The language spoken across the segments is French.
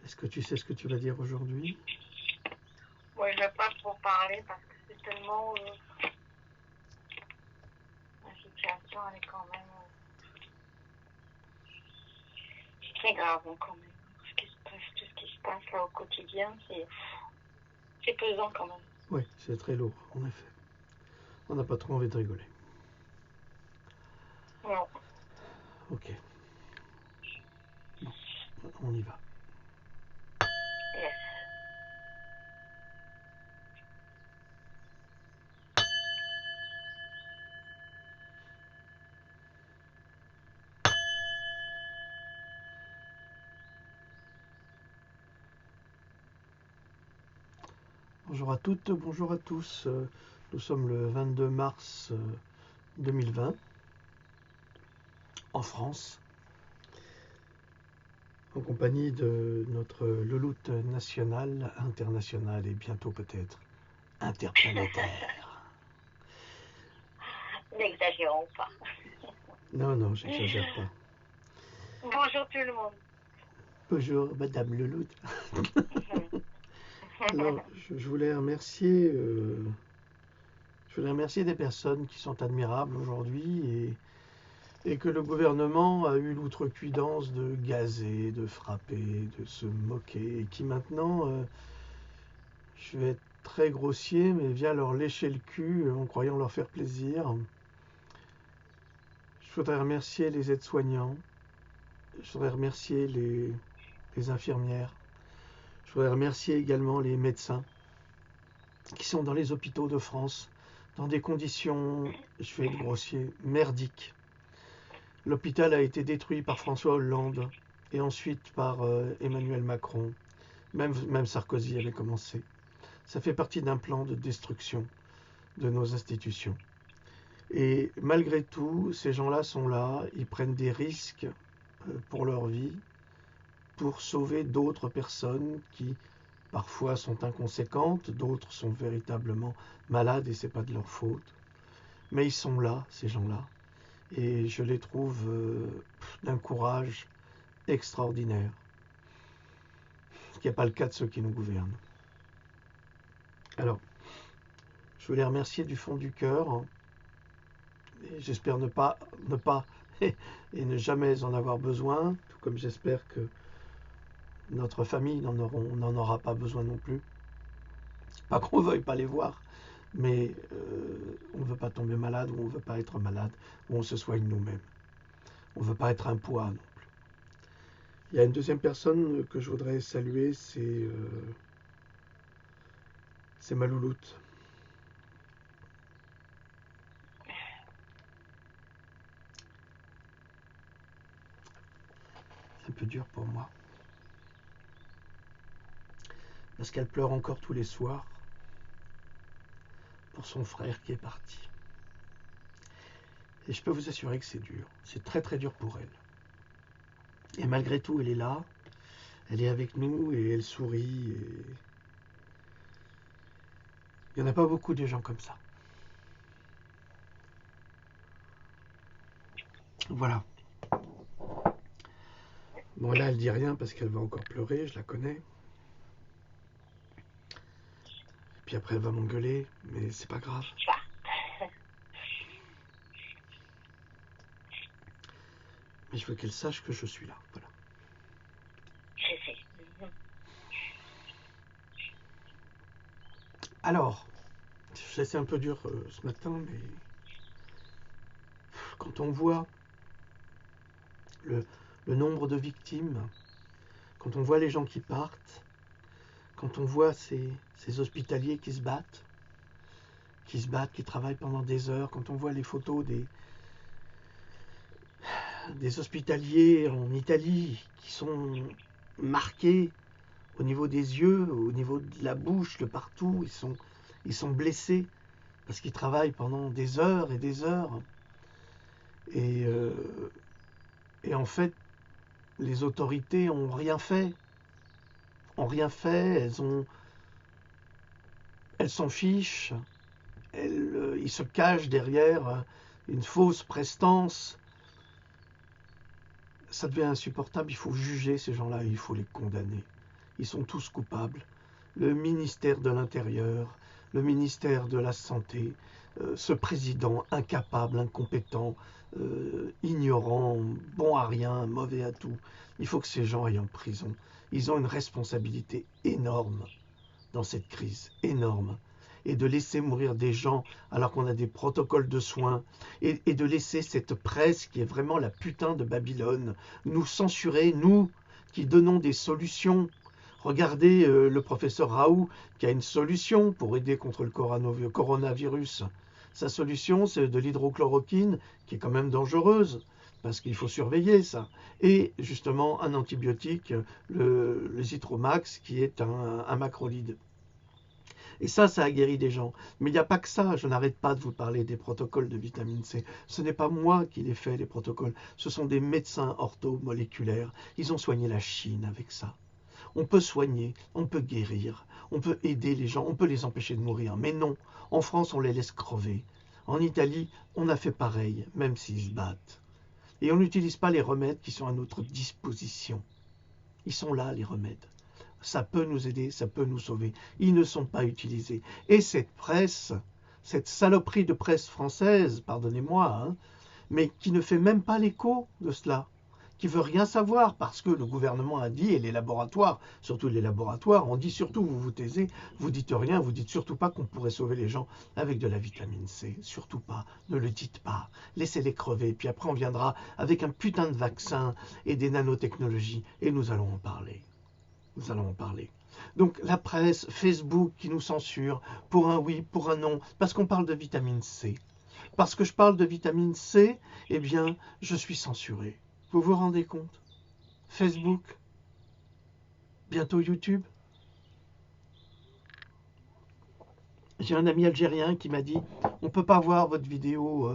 Est-ce que tu sais ce que tu vas dire aujourd'hui? Moi, je ne vais pas trop parler parce que c'est tellement. La situation, elle est quand même. C'est très grave, hein, quand même. Tout ce qui se passe là au quotidien, c'est pesant quand même. Oui, c'est très lourd, en effet. On n'a pas trop envie de rigoler. Non. Ok. Bon, on y va. Yes. Bonjour à toutes, bonjour à tous. Nous sommes le 22 mars 2020 en France, en compagnie de notre louloute nationale, internationale et bientôt peut-être interplanétaire. N'exagérons pas. Non, non, j'exagère pas. Bonjour tout le monde. Bonjour, Madame Louloute. Alors, je voulais remercier des personnes qui sont admirables aujourd'hui et que le gouvernement a eu l'outrecuidance de gazer, de frapper, de se moquer, et qui maintenant, je vais être très grossier, mais vient leur lécher le cul en croyant leur faire plaisir. Je voudrais remercier les aides-soignants, je voudrais remercier les infirmières, je voudrais remercier également les médecins qui sont dans les hôpitaux de France, dans des conditions, je vais être grossier, merdiques. L'hôpital a été détruit par François Hollande et ensuite par Emmanuel Macron. Même Sarkozy avait commencé. Ça fait partie d'un plan de destruction de nos institutions. Et malgré tout, ces gens-là sont là, ils prennent des risques pour leur vie, pour sauver d'autres personnes qui parfois sont inconséquentes, d'autres sont véritablement malades et c'est pas de leur faute. Mais ils sont là, ces gens-là, et je les trouve d'un courage extraordinaire, ce qui n'est pas le cas de ceux qui nous gouvernent. Alors, je veux les remercier du fond du cœur, et j'espère ne pas et ne jamais en avoir besoin, tout comme j'espère que notre famille n'en aura pas besoin non plus. Pas qu'on ne veuille pas les voir, mais on ne veut pas tomber malade ou on ne veut pas être malade ou on se soigne nous-mêmes. On ne veut pas être un poids non plus. Il y a une deuxième personne que je voudrais saluer, c'est ma louloute. C'est un peu dur pour moi. Parce qu'elle pleure encore tous les soirs pour son frère qui est parti. Et je peux vous assurer que c'est dur. C'est très très dur pour elle. Et malgré tout, elle est là. Elle est avec nous et elle sourit. Et il n'y en a pas beaucoup de gens comme ça. Voilà. Bon, là, elle dit rien parce qu'elle va encore pleurer, je la connais. Puis après, elle va m'engueuler, mais c'est pas grave. Mais je veux qu'elle sache que je suis là. Voilà. Je sais. Alors, c'est un peu dur ce matin, mais quand on voit le, le nombre de victimes, quand on voit les gens qui partent, quand on voit ces hospitaliers qui se battent, qui travaillent pendant des heures, quand on voit les photos des hospitaliers en Italie qui sont marqués au niveau des yeux, au niveau de la bouche, de partout, ils sont blessés parce qu'ils travaillent pendant des heures et des heures. Et, euh, et en fait, les autorités ont rien fait. Elles s'en fichent. Ils se cachent derrière une fausse prestance. Ça devient insupportable. Il faut juger ces gens-là, il faut les condamner. ils sont tous coupables. Le ministère de l'Intérieur, le ministère de la Santé, ce président incapable, incompétent, ignorant, bon à rien, mauvais à tout. Il faut que ces gens aillent en prison. Ils ont une responsabilité énorme dans cette crise, énorme. Et de laisser mourir des gens alors qu'on a des protocoles de soins, et de laisser cette presse qui est vraiment la putain de Babylone nous censurer, nous qui donnons des solutions. Regardez le professeur Raoult qui a une solution pour aider contre le coronavirus. Sa solution, c'est de l'hydrochloroquine, qui est quand même dangereuse, parce qu'il faut surveiller ça. Et justement, un antibiotique, le Zithromax, qui est un macrolide. Et ça a guéri des gens. Mais il n'y a pas que ça. Je n'arrête pas de vous parler des protocoles de vitamine C. Ce n'est pas moi qui les fais, les protocoles. Ce sont des médecins orthomoléculaires. Ils ont soigné la Chine avec ça. On peut soigner, on peut guérir, on peut aider les gens, on peut les empêcher de mourir. Mais non, en France, on les laisse crever. En Italie, on a fait pareil, même s'ils se battent. Et on n'utilise pas les remèdes qui sont à notre disposition. Ils sont là, les remèdes. Ça peut nous aider, ça peut nous sauver. Ils ne sont pas utilisés. Et cette presse, cette saloperie de presse française, pardonnez-moi, hein, mais qui ne fait même pas l'écho de cela, qui veut rien savoir parce que le gouvernement a dit, et les laboratoires, surtout les laboratoires, on dit surtout vous vous taisez, vous dites rien, vous dites surtout pas qu'on pourrait sauver les gens avec de la vitamine C, surtout pas, ne le dites pas, laissez-les crever, puis après on viendra avec un putain de vaccin et des nanotechnologies, et nous allons en parler. Nous allons en parler. Donc la presse, Facebook qui nous censure pour un oui, pour un non, parce qu'on parle de vitamine C. Parce que je parle de vitamine C, eh bien, je suis censuré. Vous vous rendez compte? Facebook, bientôt YouTube. J'ai un ami algérien qui m'a dit, on ne peut pas voir votre vidéo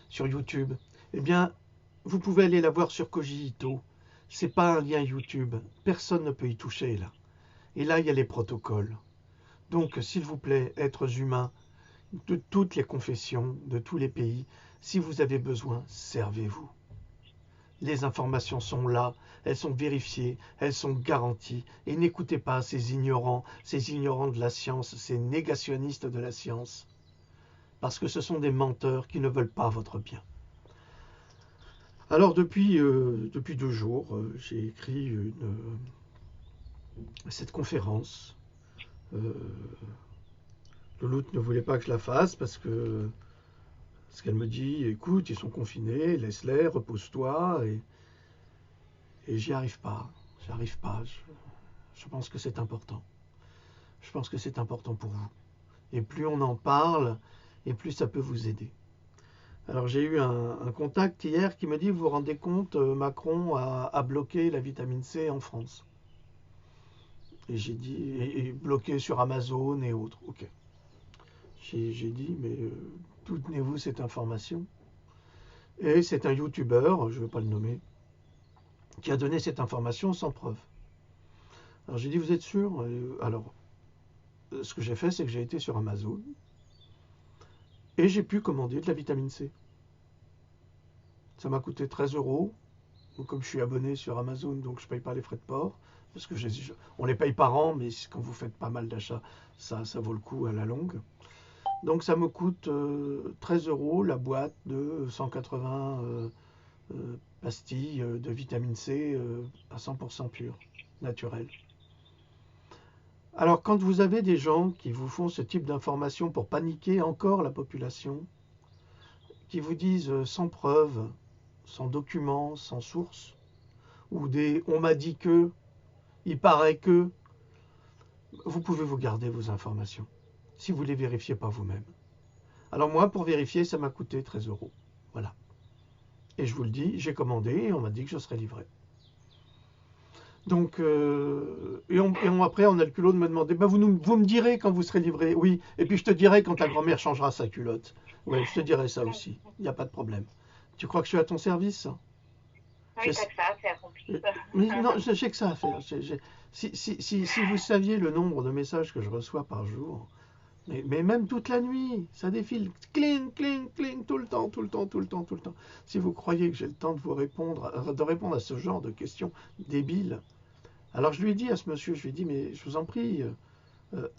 sur YouTube. Eh bien, vous pouvez aller la voir sur Cogito. C'est pas un lien YouTube. Personne ne peut y toucher là. Et là, il y a les protocoles. Donc, s'il vous plaît, êtres humains, de toutes les confessions, de tous les pays, si vous avez besoin, servez-vous. Les informations sont là, elles sont vérifiées, elles sont garanties. Et n'écoutez pas ces ignorants de la science, ces négationnistes de la science. Parce que ce sont des menteurs qui ne veulent pas votre bien. Alors depuis 2 jours, j'ai écrit cette conférence. Louloute ne voulait pas que je la fasse parce qu'elle me dit, écoute, ils sont confinés, laisse-les, repose-toi. Et j'y arrive pas. Je pense que c'est important. Je pense que c'est important pour vous. Et plus on en parle, et plus ça peut vous aider. Alors j'ai eu un contact hier qui me dit, vous vous rendez compte, Macron a bloqué la vitamine C en France. Et j'ai dit, et bloqué sur Amazon et autres. Ok. J'ai dit, mais d'où tenez-vous cette information? Et c'est un youtubeur, je ne vais pas le nommer, qui a donné cette information sans preuve. Alors j'ai dit, vous êtes sûr? Alors, ce que j'ai fait, c'est que j'ai été sur Amazon et j'ai pu commander de la vitamine C. Ça m'a coûté 13 €. Donc, comme je suis abonné sur Amazon, donc je ne paye pas les frais de port. Parce que on les paye par an, mais quand vous faites pas mal d'achats, ça vaut le coup à la longue. Donc ça me coûte 13 € la boîte de 180 pastilles de vitamine C à 100% pure, naturelle. Alors quand vous avez des gens qui vous font ce type d'informations pour paniquer encore la population, qui vous disent sans preuve, sans document, sans source, ou des on m'a dit que, il paraît que, vous pouvez vous garder vos informations, si vous ne les vérifiez pas vous-même. Alors moi, pour vérifier, ça m'a coûté 13 €. Voilà. Et je vous le dis, j'ai commandé et on m'a dit que je serais livré. Donc, après, on a le culot de me demander, bah, vous me direz quand vous serez livré. Oui, et puis je te dirai quand ta grand-mère changera sa culotte. Oui, je te dirai ça aussi. Il n'y a pas de problème. Tu crois que je suis à ton service? Oui, t'as que ça à faire en plus. Mais non, j'ai que ça à faire. Si vous saviez le nombre de messages que je reçois par jour, mais même toute la nuit, ça défile, cling, cling, cling, tout le temps. Si vous croyez que j'ai le temps de vous répondre, à ce genre de questions débiles, Alors je lui ai dit à ce monsieur, je lui ai dit, mais je vous en prie,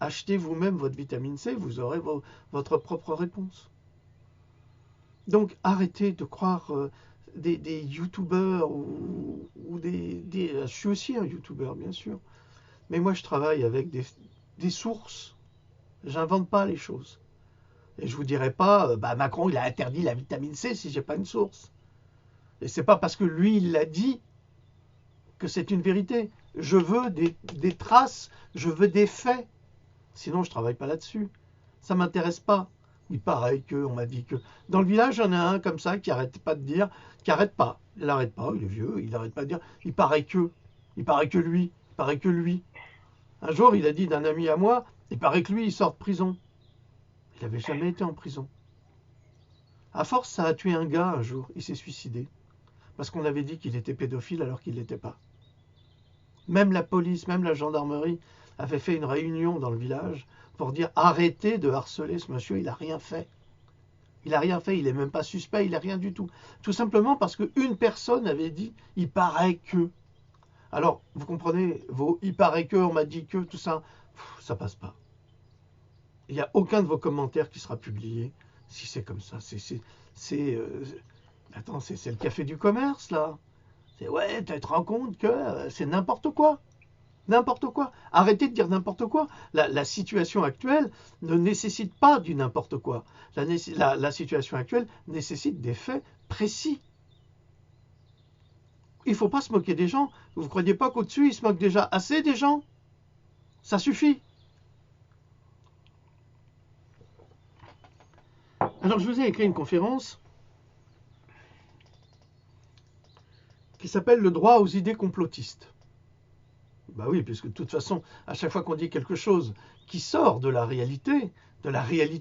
achetez vous-même votre vitamine C, vous aurez votre propre réponse. Donc arrêtez de croire des youtubeurs ou je suis aussi un youtubeur, bien sûr. Mais moi, je travaille avec des sources. J'invente pas les choses. Et je vous dirai pas, Macron, il a interdit la vitamine C si j'ai pas une source. Et c'est pas parce que lui, il l'a dit que c'est une vérité. Je veux des traces, je veux des faits. Sinon, je travaille pas là-dessus. Ça m'intéresse pas. Il paraît que, on m'a dit que. Dans le village, il y en a un comme ça qui arrête pas de dire, qui arrête pas. Il arrête pas, il est vieux, il arrête pas de dire. Il paraît que lui, il paraît que lui. Un jour, il a dit d'un ami à moi, il paraît que lui, il sort de prison. Il n'avait jamais été en prison. À force, ça a tué un gars un jour, il s'est suicidé. Parce qu'on avait dit qu'il était pédophile alors qu'il ne l'était pas. Même la police, même la gendarmerie avait fait une réunion dans le village pour dire arrêtez de harceler ce monsieur, il n'a rien fait. Il n'a rien fait, il n'est même pas suspect, il n'a rien du tout. Tout simplement parce qu'une personne avait dit il paraît que. Alors, vous comprenez, il paraît que, on m'a dit que, tout ça, ça passe pas. Il n'y a aucun de vos commentaires qui sera publié si c'est comme ça. Attends, c'est le café du commerce, là. Ouais, tu te rends compte que c'est n'importe quoi. N'importe quoi. Arrêtez de dire n'importe quoi. La situation actuelle ne nécessite pas du n'importe quoi. La situation actuelle nécessite des faits précis. Il ne faut pas se moquer des gens. Vous ne croyez pas qu'au-dessus, ils se moquent déjà assez des gens? Ça suffit. Alors, je vous ai écrit une conférence qui s'appelle « Le droit aux idées complotistes ». Bah oui, puisque de toute façon, à chaque fois qu'on dit quelque chose qui sort de la réalité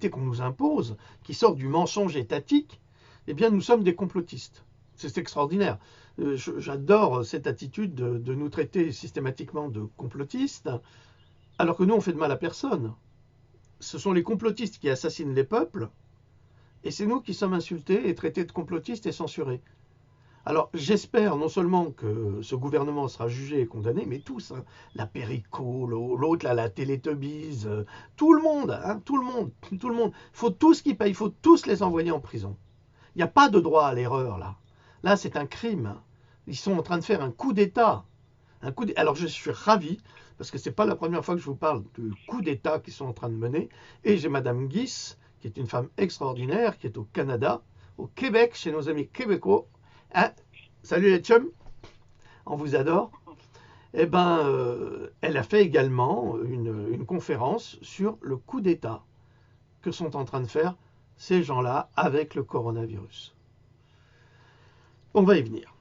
qu'on nous impose, qui sort du mensonge étatique, eh bien, nous sommes des complotistes. C'est extraordinaire. J'adore cette attitude de nous traiter systématiquement de complotistes, alors que nous, on fait de mal à personne. Ce sont les complotistes qui assassinent les peuples, et c'est nous qui sommes insultés et traités de complotistes et censurés. Alors j'espère non seulement que ce gouvernement sera jugé et condamné, mais tous, hein, la Perico, l'autre, la Télétubbies, tout le monde, hein, tout le monde. Il faut tous qu'ils payent, il faut tous les envoyer en prison. Il n'y a pas de droit à l'erreur là. Là, c'est un crime. Ils sont en train de faire un coup d'État. Alors je suis ravi, parce que ce n'est pas la première fois que je vous parle du coup d'État qu'ils sont en train de mener. Et j'ai Madame Guis, qui est une femme extraordinaire, qui est au Canada, au Québec, chez nos amis québécois. Hein, salut les chums, on vous adore. Eh ben, elle a fait également une conférence sur le coup d'État que sont en train de faire ces gens-là avec le coronavirus. On va y venir.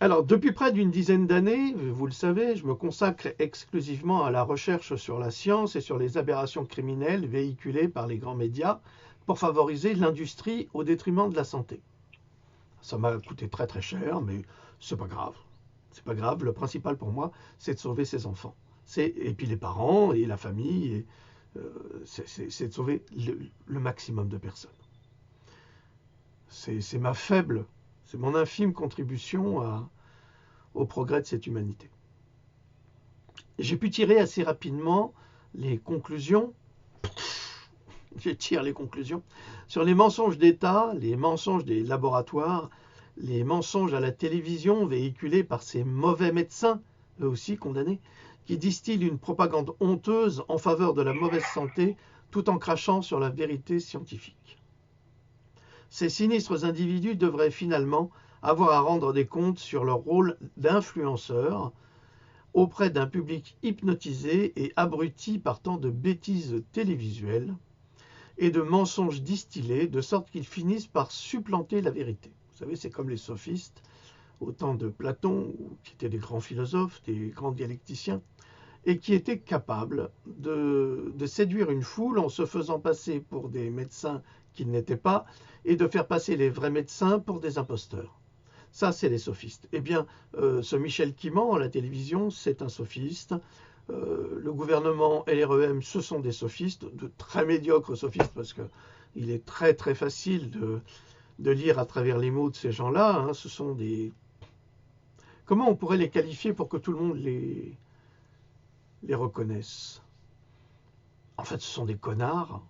Alors, depuis près d'une dizaine d'années, vous le savez, je me consacre exclusivement à la recherche sur la science et sur les aberrations criminelles véhiculées par les grands médias pour favoriser l'industrie au détriment de la santé. Ça m'a coûté très très cher, mais c'est pas grave. C'est pas grave. Le principal pour moi, c'est de sauver ses enfants. Et puis les parents et la famille. C'est de sauver le maximum de personnes. C'est mon infime contribution au progrès de cette humanité. J'ai pu tirer assez rapidement les conclusions. Je tire les conclusions sur les mensonges d'État, les mensonges des laboratoires, les mensonges à la télévision véhiculés par ces mauvais médecins, eux aussi condamnés, qui distillent une propagande honteuse en faveur de la mauvaise santé tout en crachant sur la vérité scientifique. Ces sinistres individus devraient finalement avoir à rendre des comptes sur leur rôle d'influenceurs auprès d'un public hypnotisé et abruti par tant de bêtises télévisuelles et de mensonges distillés, de sorte qu'ils finissent par supplanter la vérité. Vous savez, c'est comme les sophistes, au temps de Platon, qui étaient des grands philosophes, des grands dialecticiens, et qui étaient capables de séduire une foule en se faisant passer pour des médecins qu'ils n'étaient pas, et de faire passer les vrais médecins pour des imposteurs. Ça, c'est les sophistes. Eh bien, ce Michel Quimant à la télévision, c'est un sophiste. Le gouvernement et l'REM, ce sont des sophistes, de très médiocres sophistes, parce qu'il est très très facile de lire à travers les mots de ces gens-là. Hein. Ce sont des Comment on pourrait les qualifier pour que tout le monde les reconnaisse? En fait, ce sont des connards,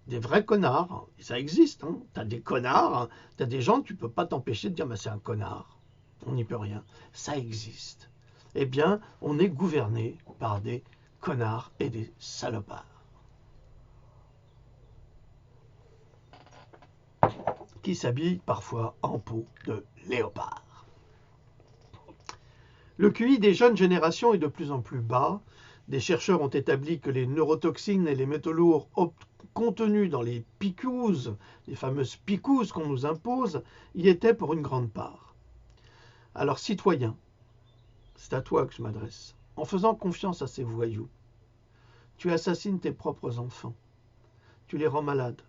des vrais connards, et ça existe. Hein. Tu as des connards, tu as des gens, tu ne peux pas t'empêcher de dire bah, c'est un connard. On n'y peut rien. Ça existe. Eh bien, on est gouverné par des connards et des salopards. Qui s'habillent parfois en peau de léopard. Le QI des jeunes générations est de plus en plus bas. Des chercheurs ont établi que les neurotoxines et les métaux lourds contenus dans les picouzes, les fameuses picouzes qu'on nous impose, y étaient pour une grande part. Alors, citoyens, c'est à toi que je m'adresse. En faisant confiance à ces voyous, tu assassines tes propres enfants. Tu les rends malades,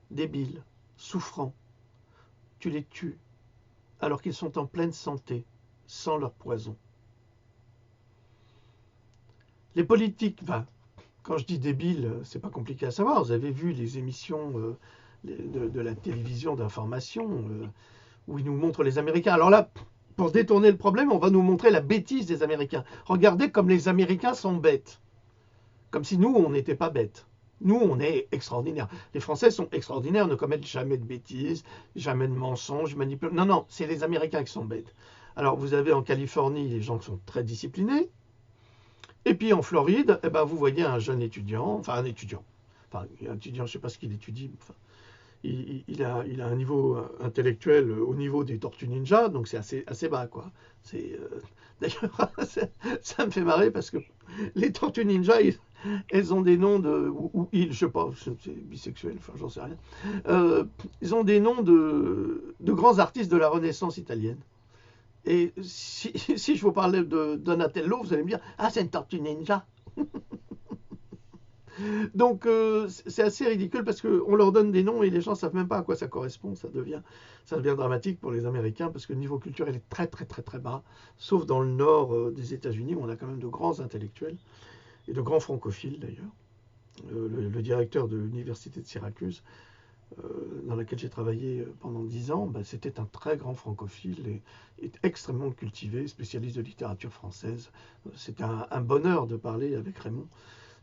débiles, souffrants. Tu les tues alors qu'ils sont en pleine santé, sans leur poison. Les politiques, quand je dis débile, c'est pas compliqué à savoir. Vous avez vu les émissions de la télévision d'information où ils nous montrent les Américains. Alors là, pour détourner le problème, on va nous montrer la bêtise des Américains. Regardez comme les Américains sont bêtes. Comme si nous, on n'était pas bêtes. Nous, on est extraordinaires. Les Français sont extraordinaires, ne commettent jamais de bêtises, jamais de mensonges, manipulent. Non, non, c'est les Américains qui sont bêtes. Alors, vous avez en Californie les gens qui sont très disciplinés. Et puis en Floride, eh ben, vous voyez un jeune étudiant, enfin un étudiant, je ne sais pas ce qu'il étudie, enfin, il a un niveau intellectuel au niveau des Tortues Ninja, donc c'est assez bas, quoi. D'ailleurs, ça me fait marrer parce que les Tortues Ninja, elles ont des noms de, ou ils, je sais pas, c'est bisexuel, enfin j'en sais rien. Ils ont des noms de grands artistes de la Renaissance italienne. Et si je vous parlais de Donatello, vous allez me dire « Ah, c'est une tortue ninja !» Donc, c'est assez ridicule parce qu'on leur donne des noms et les gens ne savent même pas à quoi ça correspond. Ça devient dramatique pour les Américains parce que le niveau culturel est très, très, très, très bas. Sauf dans le nord des États-Unis où on a quand même de grands intellectuels et de grands francophiles d'ailleurs. Le directeur de l'université de Syracuse, dans laquelle j'ai travaillé pendant 10 ans, c'était un très grand francophile et extrêmement cultivé, spécialiste de littérature française. C'était un bonheur de parler avec Raymond.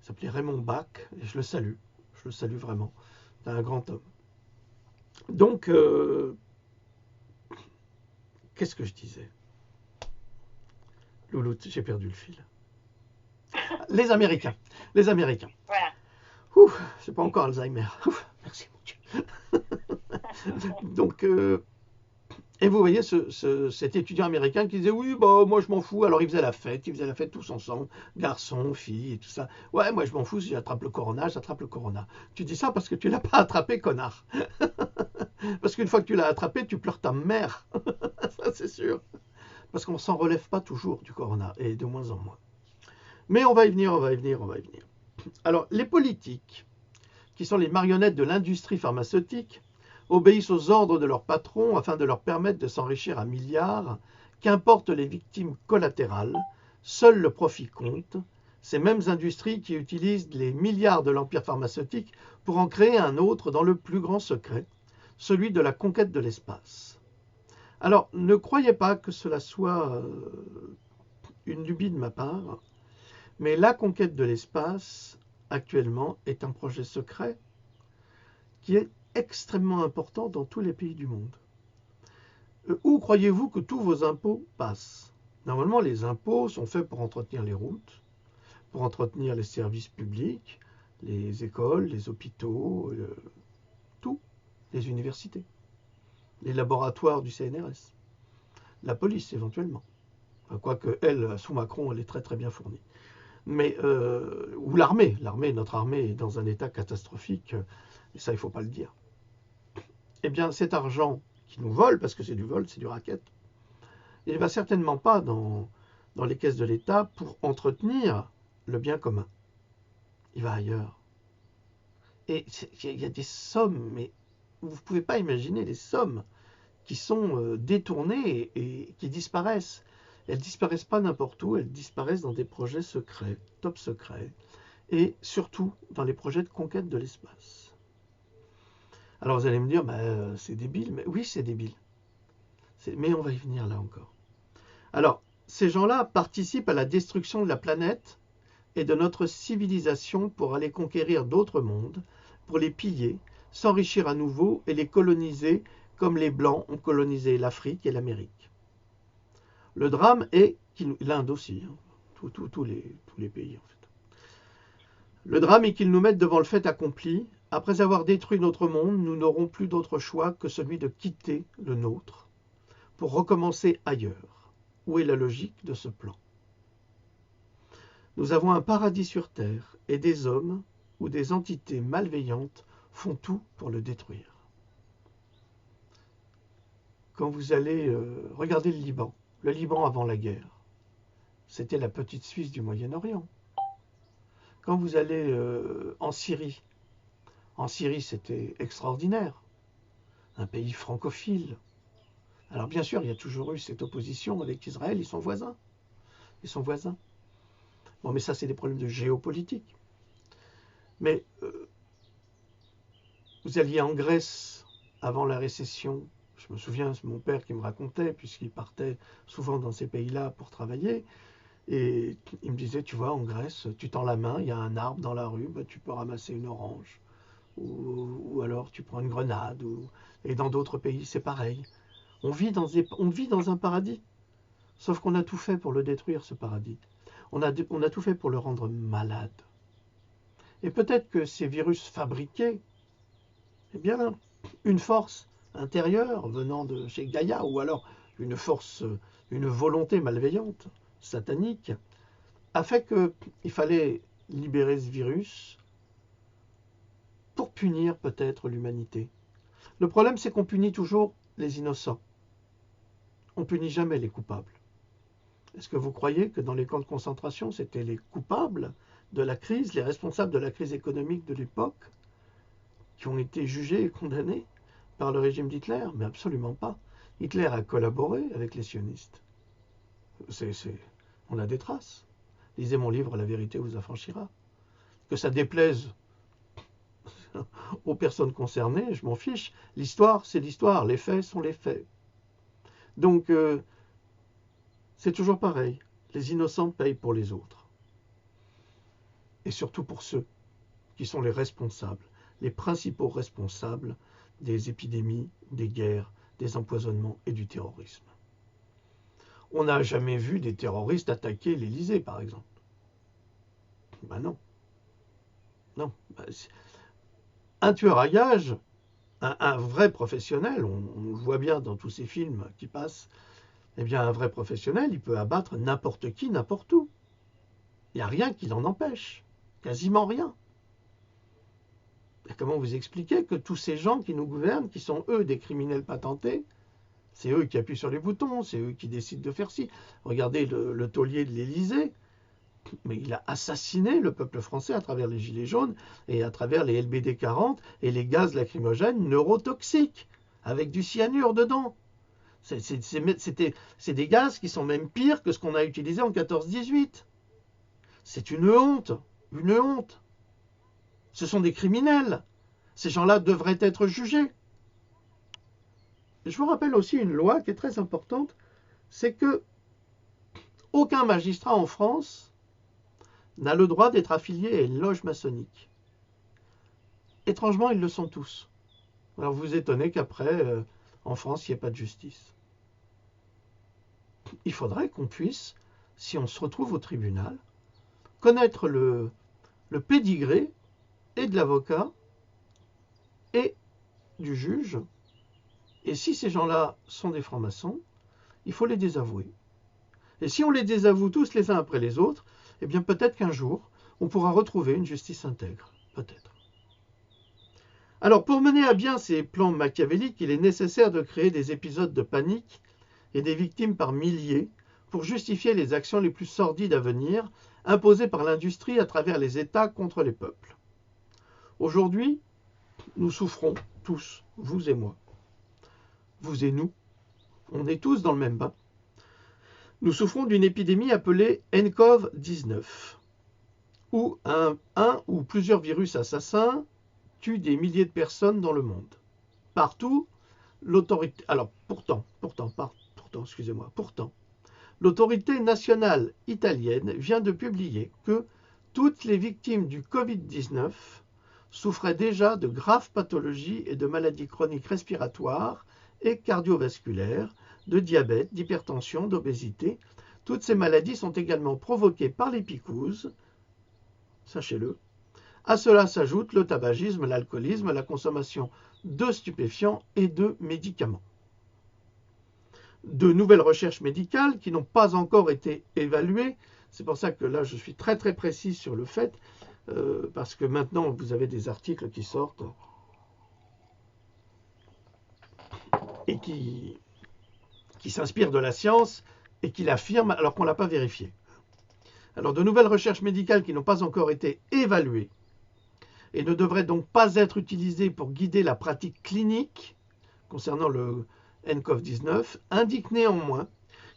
Il s'appelait Raymond Bach, et je le salue vraiment. C'est un grand homme. Donc, qu'est-ce que je disais? Louloute, j'ai perdu le fil. Les Américains. Voilà. Ouf, c'est pas encore Alzheimer. Ouf, merci mon Dieu. Donc, et vous voyez cet étudiant américain qui disait oui, bah moi je m'en fous. Alors il faisait la fête tous ensemble, garçons, filles et tout ça. Ouais, moi je m'en fous si j'attrape le corona, j'attrape le corona. Tu dis ça parce que tu l'as pas attrapé, connard. Parce qu'une fois que tu l'as attrapé, tu pleures ta mère. Ça c'est sûr. Parce qu'on s'en relève pas toujours du corona, et de moins en moins. Mais on va y venir. Alors, les politiques, qui sont les marionnettes de l'industrie pharmaceutique, obéissent aux ordres de leurs patrons afin de leur permettre de s'enrichir à milliards, qu'importent les victimes collatérales, seul le profit compte, ces mêmes industries qui utilisent les milliards de l'empire pharmaceutique pour en créer un autre dans le plus grand secret, celui de la conquête de l'espace. Alors, ne croyez pas que cela soit une lubie de ma part, mais la conquête de l'espace, actuellement, est un projet secret qui est extrêmement important dans tous les pays du monde. Où croyez-vous que tous vos impôts passent? Normalement, les impôts sont faits pour entretenir les routes, pour entretenir les services publics, les écoles, les hôpitaux, tout, les universités, les laboratoires du CNRS, la police éventuellement. Quoique, elle, sous Macron, elle est très très bien fournie. Mais, ou l'armée, notre armée est dans un état catastrophique, et ça il ne faut pas le dire. Eh bien cet argent qui nous vole, parce que c'est du vol, c'est du racket, il ne va certainement pas dans les caisses de l'État pour entretenir le bien commun. Il va ailleurs. Et il y a des sommes, mais vous ne pouvez pas imaginer les sommes qui sont détournées et qui disparaissent. Elles ne disparaissent pas n'importe où, elles disparaissent dans des projets secrets, top secrets, et surtout dans les projets de conquête de l'espace. Alors vous allez me dire, c'est débile, mais oui c'est débile. Mais on va y venir là encore. Alors, ces gens-là participent à la destruction de la planète et de notre civilisation pour aller conquérir d'autres mondes, pour les piller, s'enrichir à nouveau et les coloniser comme les Blancs ont colonisé l'Afrique et l'Amérique. Le drame est l'Inde aussi, hein, tous les pays en fait. Le drame est qu'ils nous mettent devant le fait accompli. Après avoir détruit notre monde, nous n'aurons plus d'autre choix que celui de quitter le nôtre pour recommencer ailleurs. Où est la logique de ce plan? Nous avons un paradis sur terre et des hommes ou des entités malveillantes font tout pour le détruire. Quand vous allez regarder le Liban avant la guerre, c'était la petite Suisse du Moyen-Orient. Quand vous allez en Syrie c'était extraordinaire, un pays francophile. Alors bien sûr, il y a toujours eu cette opposition avec Israël, ils sont voisins. Bon, mais ça, c'est des problèmes de géopolitique. Mais vous alliez en Grèce avant la récession. Je me souviens, c'est mon père qui me racontait, puisqu'il partait souvent dans ces pays-là pour travailler. Et il me disait, tu vois, en Grèce, tu tends la main, il y a un arbre dans la rue, bah, tu peux ramasser une orange. Ou alors tu prends une grenade. Et dans d'autres pays, c'est pareil. On vit dans un paradis. Sauf qu'on a tout fait pour le détruire, ce paradis. On a tout fait pour le rendre malade. Et peut-être que ces virus fabriqués, eh bien, une force intérieure venant de chez Gaïa, ou alors une volonté malveillante, satanique, a fait qu'il fallait libérer ce virus pour punir peut-être l'humanité. Le problème, c'est qu'on punit toujours les innocents. On punit jamais les coupables. Est-ce que vous croyez que dans les camps de concentration, c'était les coupables de la crise, les responsables de la crise économique de l'époque, qui ont été jugés et condamnés par le régime d'Hitler? Mais absolument pas. Hitler a collaboré avec les sionistes. On a des traces. Lisez mon livre, La vérité vous affranchira. Que ça déplaise aux personnes concernées, je m'en fiche. L'histoire, c'est l'histoire. Les faits sont les faits. Donc, c'est toujours pareil. Les innocents payent pour les autres. Et surtout pour ceux qui sont les responsables, les principaux responsables des épidémies, des guerres, des empoisonnements et du terrorisme. On n'a jamais vu des terroristes attaquer l'Élysée, par exemple. Ben non. Non. Un tueur à gages, un vrai professionnel, on le voit bien dans tous ces films qui passent, eh bien un vrai professionnel, il peut abattre n'importe qui, n'importe où. Il n'y a rien qui l'en empêche. Quasiment rien. Et comment vous expliquez que tous ces gens qui nous gouvernent, qui sont eux des criminels patentés, c'est eux qui appuient sur les boutons, c'est eux qui décident de faire ci. Regardez le taulier de l'Élysée, mais il a assassiné le peuple français à travers les gilets jaunes et à travers les LBD 40 et les gaz lacrymogènes neurotoxiques, avec du cyanure dedans. C'est des gaz qui sont même pires que ce qu'on a utilisé en 14-18. C'est une honte, une honte. Ce sont des criminels. Ces gens-là devraient être jugés. Je vous rappelle aussi une loi qui est très importante, c'est que aucun magistrat en France n'a le droit d'être affilié à une loge maçonnique. Étrangement, ils le sont tous. Alors vous vous étonnez qu'après, en France, il n'y ait pas de justice. Il faudrait qu'on puisse, si on se retrouve au tribunal, connaître le pédigré et de l'avocat et du juge. Et si ces gens-là sont des francs-maçons, il faut les désavouer. Et si on les désavoue tous les uns après les autres, eh bien peut-être qu'un jour, on pourra retrouver une justice intègre. Peut-être. Alors, pour mener à bien ces plans machiavéliques, il est nécessaire de créer des épisodes de panique et des victimes par milliers pour justifier les actions les plus sordides à venir, imposées par l'industrie à travers les États contre les peuples. Aujourd'hui, nous souffrons tous, vous et moi. Vous et nous, on est tous dans le même bain. Nous souffrons d'une épidémie appelée nCoV-19, où un ou plusieurs virus assassins tuent des milliers de personnes dans le monde. Partout, l'autorité... Alors, pourtant, l'autorité nationale italienne vient de publier que toutes les victimes du Covid-19 souffraient déjà de graves pathologies et de maladies chroniques respiratoires et cardiovasculaires, de diabète, d'hypertension, d'obésité. Toutes ces maladies sont également provoquées par les mycoses, sachez-le. À cela s'ajoute le tabagisme, l'alcoolisme, la consommation de stupéfiants et de médicaments. De nouvelles recherches médicales qui n'ont pas encore été évaluées, c'est pour ça que là je suis très très précis sur le fait, parce que maintenant vous avez des articles qui sortent et qui s'inspirent de la science et qui l'affirment alors qu'on ne l'a pas vérifié. Alors de nouvelles recherches médicales qui n'ont pas encore été évaluées et ne devraient donc pas être utilisées pour guider la pratique clinique concernant le nCoV-19 indiquent néanmoins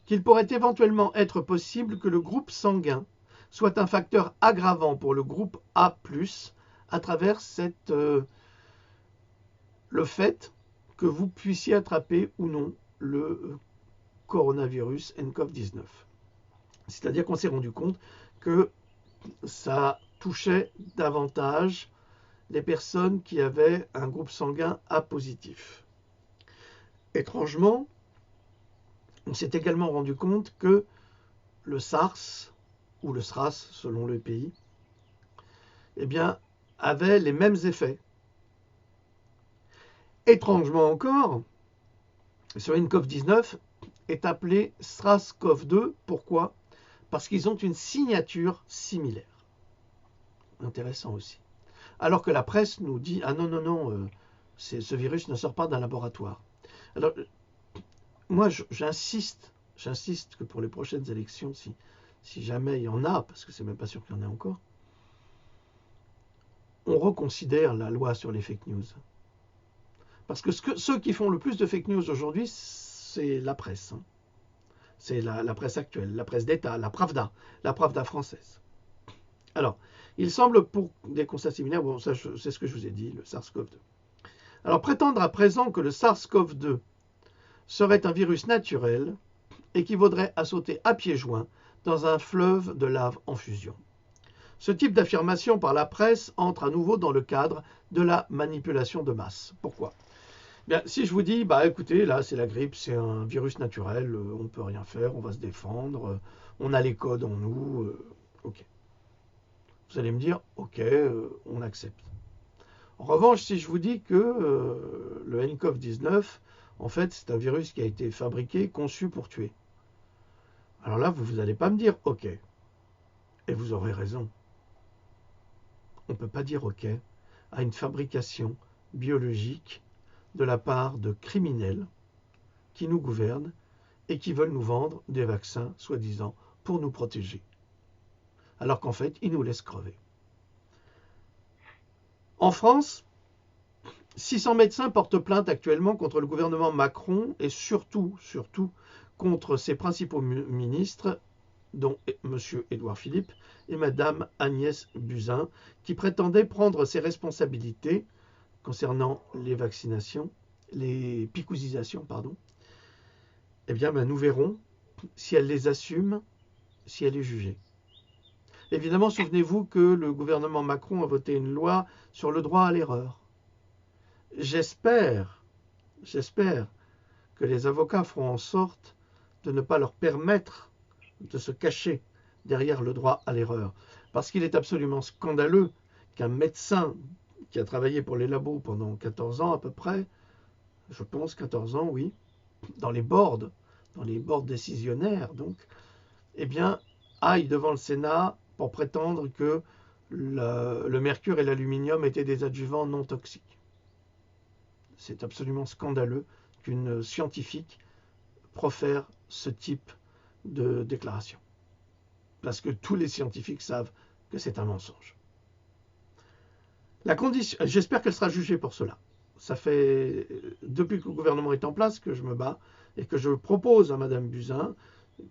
qu'il pourrait éventuellement être possible que le groupe sanguin soit un facteur aggravant pour le groupe A+, à travers le fait que vous puissiez attraper ou non le coronavirus nCoV-19. C'est-à-dire qu'on s'est rendu compte que ça touchait davantage les personnes qui avaient un groupe sanguin A positif. Étrangement, on s'est également rendu compte que le SARS, ou le SRAS selon le pays, eh bien, avait les mêmes effets. Étrangement encore, ce nCoV-19 est appelé SRAS-CoV-2. Pourquoi? Parce qu'ils ont une signature similaire. Intéressant aussi. Alors que la presse nous dit « Ah non, non, non, ce virus ne sort pas d'un laboratoire ». Alors, moi, j'insiste que pour les prochaines élections, si jamais il y en a, parce que c'est même pas sûr qu'il y en ait encore, on reconsidère la loi sur les fake news. Parce que ceux qui font le plus de fake news aujourd'hui, c'est la presse. Hein. C'est la presse actuelle, la presse d'État, la Pravda française. Alors, il semble pour des constats similaires, bon, ça c'est ce que je vous ai dit, le SARS-CoV-2. Alors, prétendre à présent que le SARS-CoV-2 serait un virus naturel équivaudrait à sauter à pieds joints dans un fleuve de lave en fusion. Ce type d'affirmation par la presse entre à nouveau dans le cadre de la manipulation de masse. Pourquoi? Bien, si je vous dis, bah écoutez, là c'est la grippe, c'est un virus naturel, on ne peut rien faire, on va se défendre, on a les codes en nous, ok. Vous allez me dire, ok, on accepte. En revanche, si je vous dis que le nCoV-19, en fait, c'est un virus qui a été fabriqué, conçu pour tuer. Alors là, vous n'allez pas me dire ok. Et vous aurez raison. On ne peut pas dire ok à une fabrication biologique de la part de criminels qui nous gouvernent et qui veulent nous vendre des vaccins, soi-disant, pour nous protéger. Alors qu'en fait, ils nous laissent crever. En France, 600 médecins portent plainte actuellement contre le gouvernement Macron et surtout contre ses principaux ministres, dont M. Édouard Philippe et Mme Agnès Buzyn, qui prétendaient prendre ses responsabilités concernant les vaccinations, les picousisations, pardon. Eh bien, nous verrons si elle les assume, si elle est jugée. Évidemment, souvenez-vous que le gouvernement Macron a voté une loi sur le droit à l'erreur. J'espère que les avocats feront en sorte de ne pas leur permettre de se cacher derrière le droit à l'erreur. Parce qu'il est absolument scandaleux qu'un médecin qui a travaillé pour les labos pendant 14 ans à peu près, je pense 14 ans, oui, dans les boards décisionnaires, donc, eh bien, aille devant le Sénat pour prétendre que le mercure et l'aluminium étaient des adjuvants non toxiques. C'est absolument scandaleux qu'une scientifique profère ce type de déclaration. Parce que tous les scientifiques savent que c'est un mensonge. J'espère qu'elle sera jugée pour cela. Ça fait, depuis que le gouvernement est en place, que je me bats et que je propose à Mme Buzyn,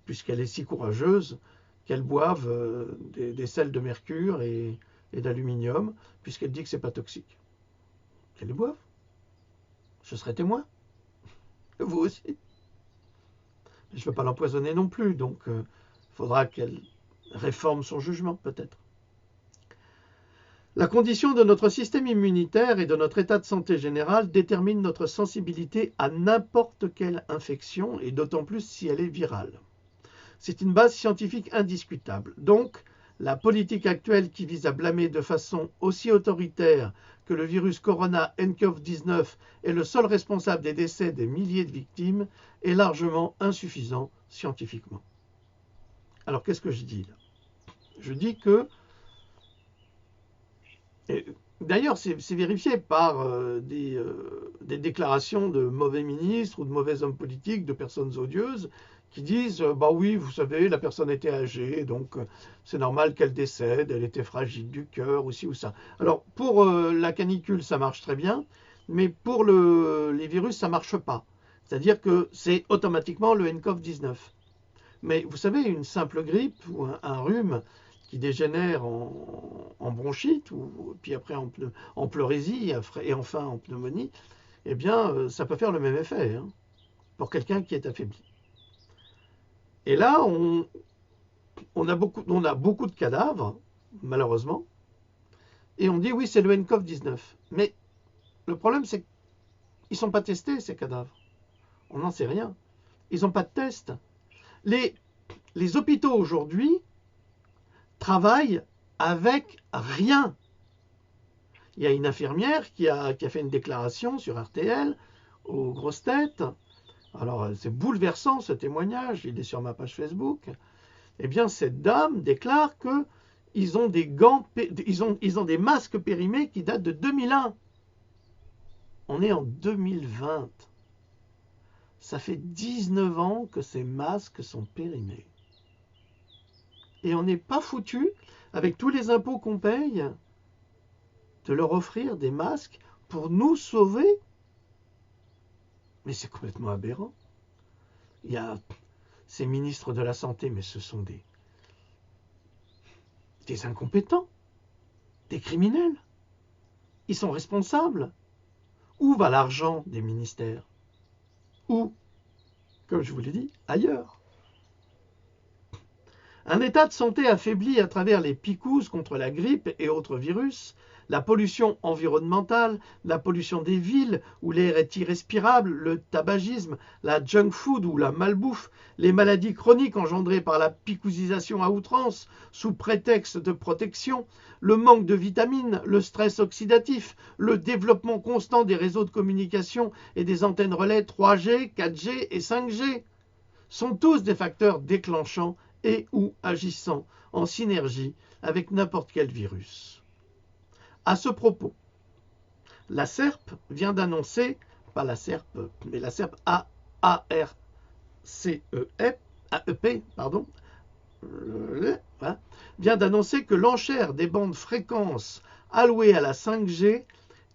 puisqu'elle est si courageuse, qu'elle boive des sels de mercure et d'aluminium, puisqu'elle dit que ce n'est pas toxique. Qu'elle les boive. Je serai témoin. Vous aussi. Je ne veux pas l'empoisonner non plus, donc il faudra qu'elle réforme son jugement, peut-être. La condition de notre système immunitaire et de notre état de santé général détermine notre sensibilité à n'importe quelle infection, et d'autant plus si elle est virale. C'est une base scientifique indiscutable. Donc, la politique actuelle qui vise à blâmer de façon aussi autoritaire que le virus Corona nCoV-19 est le seul responsable des décès des milliers de victimes est largement insuffisant scientifiquement. Alors, qu'est-ce que je dis là? Je dis que d'ailleurs, c'est vérifié par des déclarations de mauvais ministres ou de mauvais hommes politiques, de personnes odieuses, qui disent bah oui, vous savez, la personne était âgée, donc c'est normal qu'elle décède, elle était fragile du cœur, ou ci ou ça. Alors, pour la canicule, ça marche très bien, mais pour les virus, ça ne marche pas. C'est-à-dire que c'est automatiquement le nCoV-19. Mais vous savez, une simple grippe ou un rhume qui dégénère en bronchite, ou puis après en pleurésie, et enfin en pneumonie, eh bien, ça peut faire le même effet hein, pour quelqu'un qui est affaibli. Et là, on a beaucoup de cadavres, malheureusement, et on dit oui, c'est le nCoV-19. Mais le problème, c'est qu'ils ne sont pas testés, ces cadavres. On n'en sait rien. Ils n'ont pas de test. Les hôpitaux aujourd'hui travaillent avec rien. Il y a une infirmière qui a fait une déclaration sur RTL aux grosses têtes. Alors, c'est bouleversant ce témoignage, il est sur ma page Facebook. Eh bien, cette dame déclare qu'ils ont des gants, ils ont des masques périmés qui datent de 2001. On est en 2020. Ça fait 19 ans que ces masques sont périmés. Et on n'est pas foutu, avec tous les impôts qu'on paye, de leur offrir des masques pour nous sauver. Mais c'est complètement aberrant. Il y a ces ministres de la Santé, mais ce sont des incompétents, des criminels. Ils sont responsables. Où va l'argent des ministères? Où? Comme je vous l'ai dit, ailleurs. Un état de santé affaibli à travers les picousses contre la grippe et autres virus, la pollution environnementale, la pollution des villes où l'air est irrespirable, le tabagisme, la junk food ou la malbouffe, les maladies chroniques engendrées par la picousisation à outrance sous prétexte de protection, le manque de vitamines, le stress oxydatif, le développement constant des réseaux de communication et des antennes relais 3G, 4G et 5G sont tous des facteurs déclenchants et ou agissant en synergie avec n'importe quel virus. À ce propos, la SERP vient d'annoncer, pas la SERP, mais la SERP AEP, pardon, vient d'annoncer que l'enchère des bandes fréquences allouées à la 5G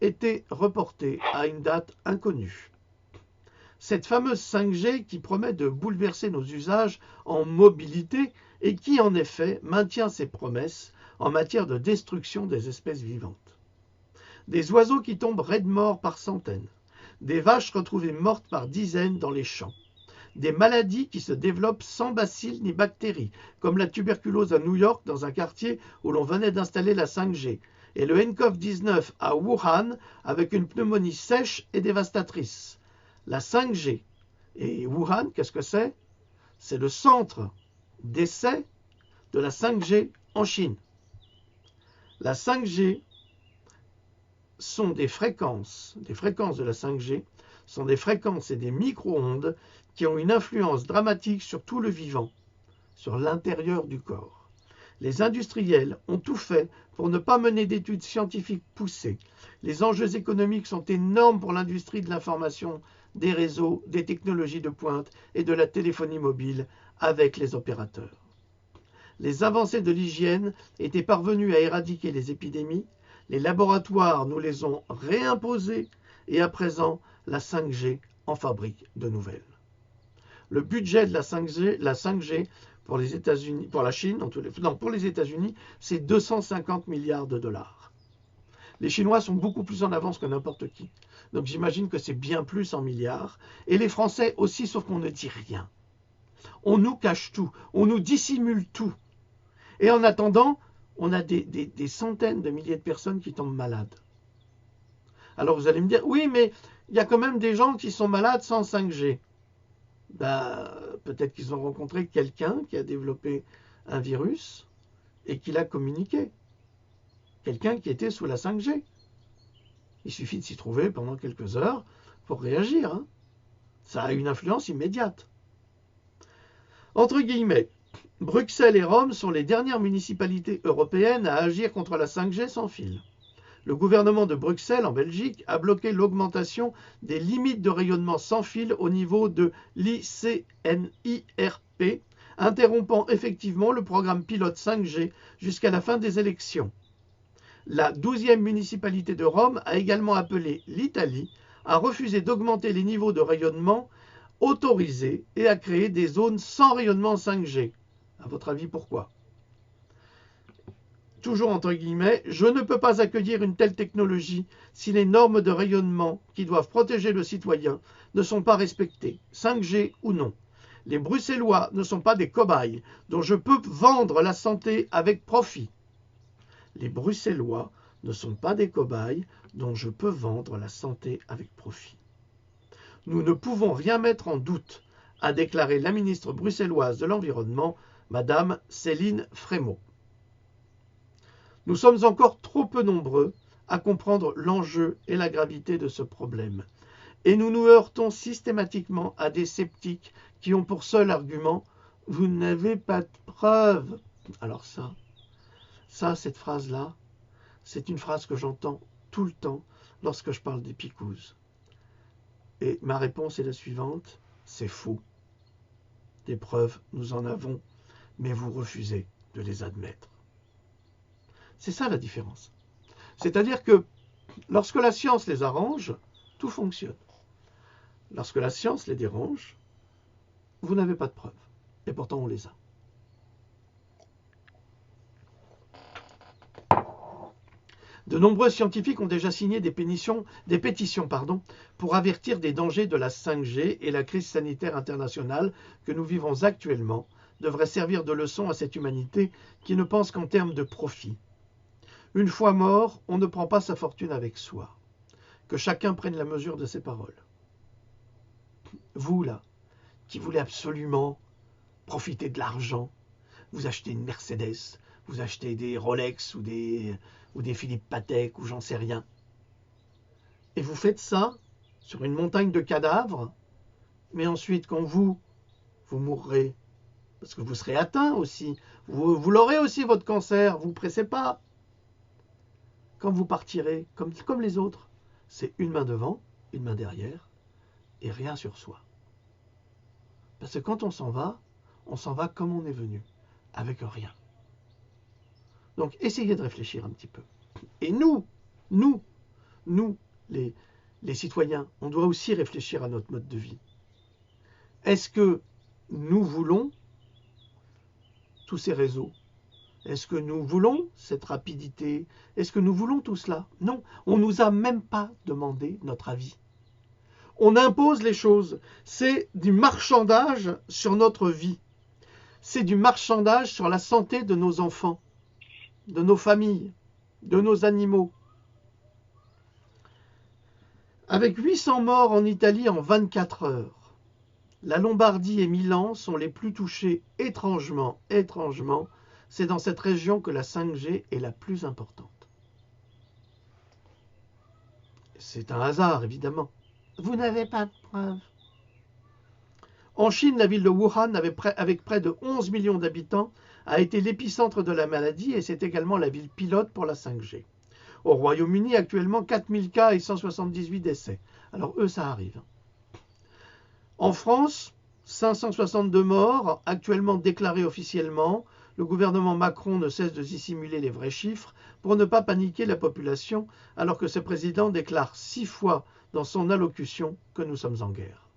était reportée à une date inconnue. Cette fameuse 5G qui promet de bouleverser nos usages en mobilité et qui, en effet, maintient ses promesses en matière de destruction des espèces vivantes. Des oiseaux qui tombent raides morts par centaines, des vaches retrouvées mortes par dizaines dans les champs, des maladies qui se développent sans bacilles ni bactéries, comme la tuberculose à New York dans un quartier où l'on venait d'installer la 5G, et le nCoV-19 à Wuhan avec une pneumonie sèche et dévastatrice. La 5G. Et Wuhan, qu'est-ce que c'est? C'est le centre d'essai de la 5G en Chine. La 5G sont des fréquences de la 5G sont des fréquences et des micro-ondes qui ont une influence dramatique sur tout le vivant, sur l'intérieur du corps. Les industriels ont tout fait pour ne pas mener d'études scientifiques poussées. Les enjeux économiques sont énormes pour l'industrie de l'information, des réseaux, des technologies de pointe et de la téléphonie mobile avec les opérateurs. Les avancées de l'hygiène étaient parvenues à éradiquer les épidémies, les laboratoires nous les ont réimposées et à présent la 5G en fabrique de nouvelles. Le budget de la 5G pour les États-Unis, pour la Chine, pour les États-Unis, c'est 250 milliards de dollars. Les Chinois sont beaucoup plus en avance que n'importe qui. Donc j'imagine que c'est bien plus en milliards. Et les Français aussi, sauf qu'on ne dit rien. On nous cache tout, on nous dissimule tout. Et en attendant, on a des centaines de milliers de personnes qui tombent malades. Alors vous allez me dire, oui, mais il y a quand même des gens qui sont malades sans 5G. Ben, peut-être qu'ils ont rencontré quelqu'un qui a développé un virus et qui l'a communiqué. Quelqu'un qui était sous la 5G. Il suffit de s'y trouver pendant quelques heures pour réagir. Hein. Ça a une influence immédiate. Entre guillemets, Bruxelles et Rome sont les dernières municipalités européennes à agir contre la 5G sans fil. Le gouvernement de Bruxelles, en Belgique, a bloqué l'augmentation des limites de rayonnement sans fil au niveau de l'ICNIRP, interrompant effectivement le programme pilote 5G jusqu'à la fin des élections. La 12e municipalité de Rome a également appelé l'Italie à refuser d'augmenter les niveaux de rayonnement autorisés et à créer des zones sans rayonnement 5G. À votre avis, pourquoi ? Toujours entre guillemets, je ne peux pas accueillir une telle technologie si les normes de rayonnement qui doivent protéger le citoyen ne sont pas respectées, 5G ou non. Les Bruxellois ne sont pas des cobayes dont je peux vendre la santé avec profit. Les Bruxellois ne sont pas des cobayes dont je peux vendre la santé avec profit. Nous ne pouvons rien mettre en doute, a déclaré la ministre bruxelloise de l'Environnement, Madame Céline Frémaux. Nous sommes encore trop peu nombreux à comprendre l'enjeu et la gravité de ce problème. Et nous nous heurtons systématiquement à des sceptiques qui ont pour seul argument « vous n'avez pas de preuves ». Alors cette phrase-là, c'est une phrase que j'entends tout le temps lorsque je parle des picouses. Et ma réponse est la suivante, c'est faux. Des preuves, nous en avons, mais vous refusez de les admettre. C'est ça la différence. C'est-à-dire que lorsque la science les arrange, tout fonctionne. Lorsque la science les dérange, vous n'avez pas de preuves. Et pourtant, on les a. De nombreux scientifiques ont déjà signé des pétitions pour avertir des dangers de la 5G et la crise sanitaire internationale que nous vivons actuellement devrait servir de leçon à cette humanité qui ne pense qu'en termes de profit. Une fois mort, on ne prend pas sa fortune avec soi. Que chacun prenne la mesure de ses paroles. Vous, là, qui voulez absolument profiter de l'argent, vous achetez une Mercedes, vous achetez des Rolex ou des Philippe Patek ou j'en sais rien. Et vous faites ça sur une montagne de cadavres, mais ensuite, quand vous mourrez, parce que vous serez atteint aussi, vous l'aurez aussi votre cancer, vous ne pressez pas. Quand vous partirez, comme les autres, c'est une main devant, une main derrière, et rien sur soi. Parce que quand on s'en va comme on est venu, avec rien. Donc essayez de réfléchir un petit peu. Et nous, les citoyens, on doit aussi réfléchir à notre mode de vie. Est-ce que nous voulons tous ces réseaux ? Est-ce que nous voulons cette rapidité? Est-ce que nous voulons tout cela? Non, on ne nous a même pas demandé notre avis. On impose les choses. C'est du marchandage sur notre vie. C'est du marchandage sur la santé de nos enfants, de nos familles, de nos animaux. Avec 800 morts en Italie en 24 heures, la Lombardie et Milan sont les plus touchés étrangement. C'est dans cette région que la 5G est la plus importante. C'est un hasard, évidemment. Vous n'avez pas de preuves. En Chine, la ville de Wuhan, avec près de 11 millions d'habitants, a été l'épicentre de la maladie et c'est également la ville pilote pour la 5G. Au Royaume-Uni, actuellement, 4000 cas et 178 décès. Alors eux, ça arrive. En France, 562 morts, actuellement déclarés officiellement. Le gouvernement Macron ne cesse de dissimuler les vrais chiffres pour ne pas paniquer la population, alors que ce président déclare 6 fois dans son allocution que nous sommes en guerre.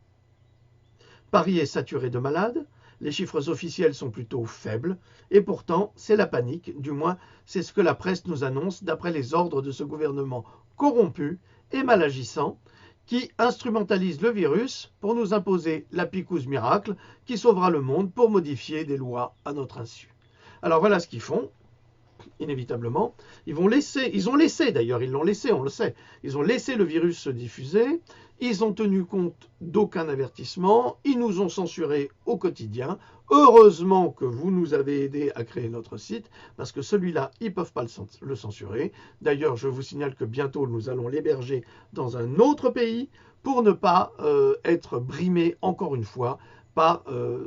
Paris est saturé de malades, les chiffres officiels sont plutôt faibles, et pourtant c'est la panique, du moins c'est ce que la presse nous annonce d'après les ordres de ce gouvernement corrompu et mal agissant, qui instrumentalise le virus pour nous imposer la picouse miracle qui sauvera le monde pour modifier des lois à notre insu. Alors voilà ce qu'ils font, inévitablement. Ils ont laissé d'ailleurs, ils l'ont laissé, on le sait, ils ont laissé le virus se diffuser, ils ont tenu compte d'aucun avertissement, ils nous ont censurés au quotidien. Heureusement que vous nous avez aidés à créer notre site, parce que celui-là, ils ne peuvent pas le censurer. D'ailleurs, je vous signale que bientôt, nous allons l'héberger dans un autre pays pour ne pas être brimé encore une fois par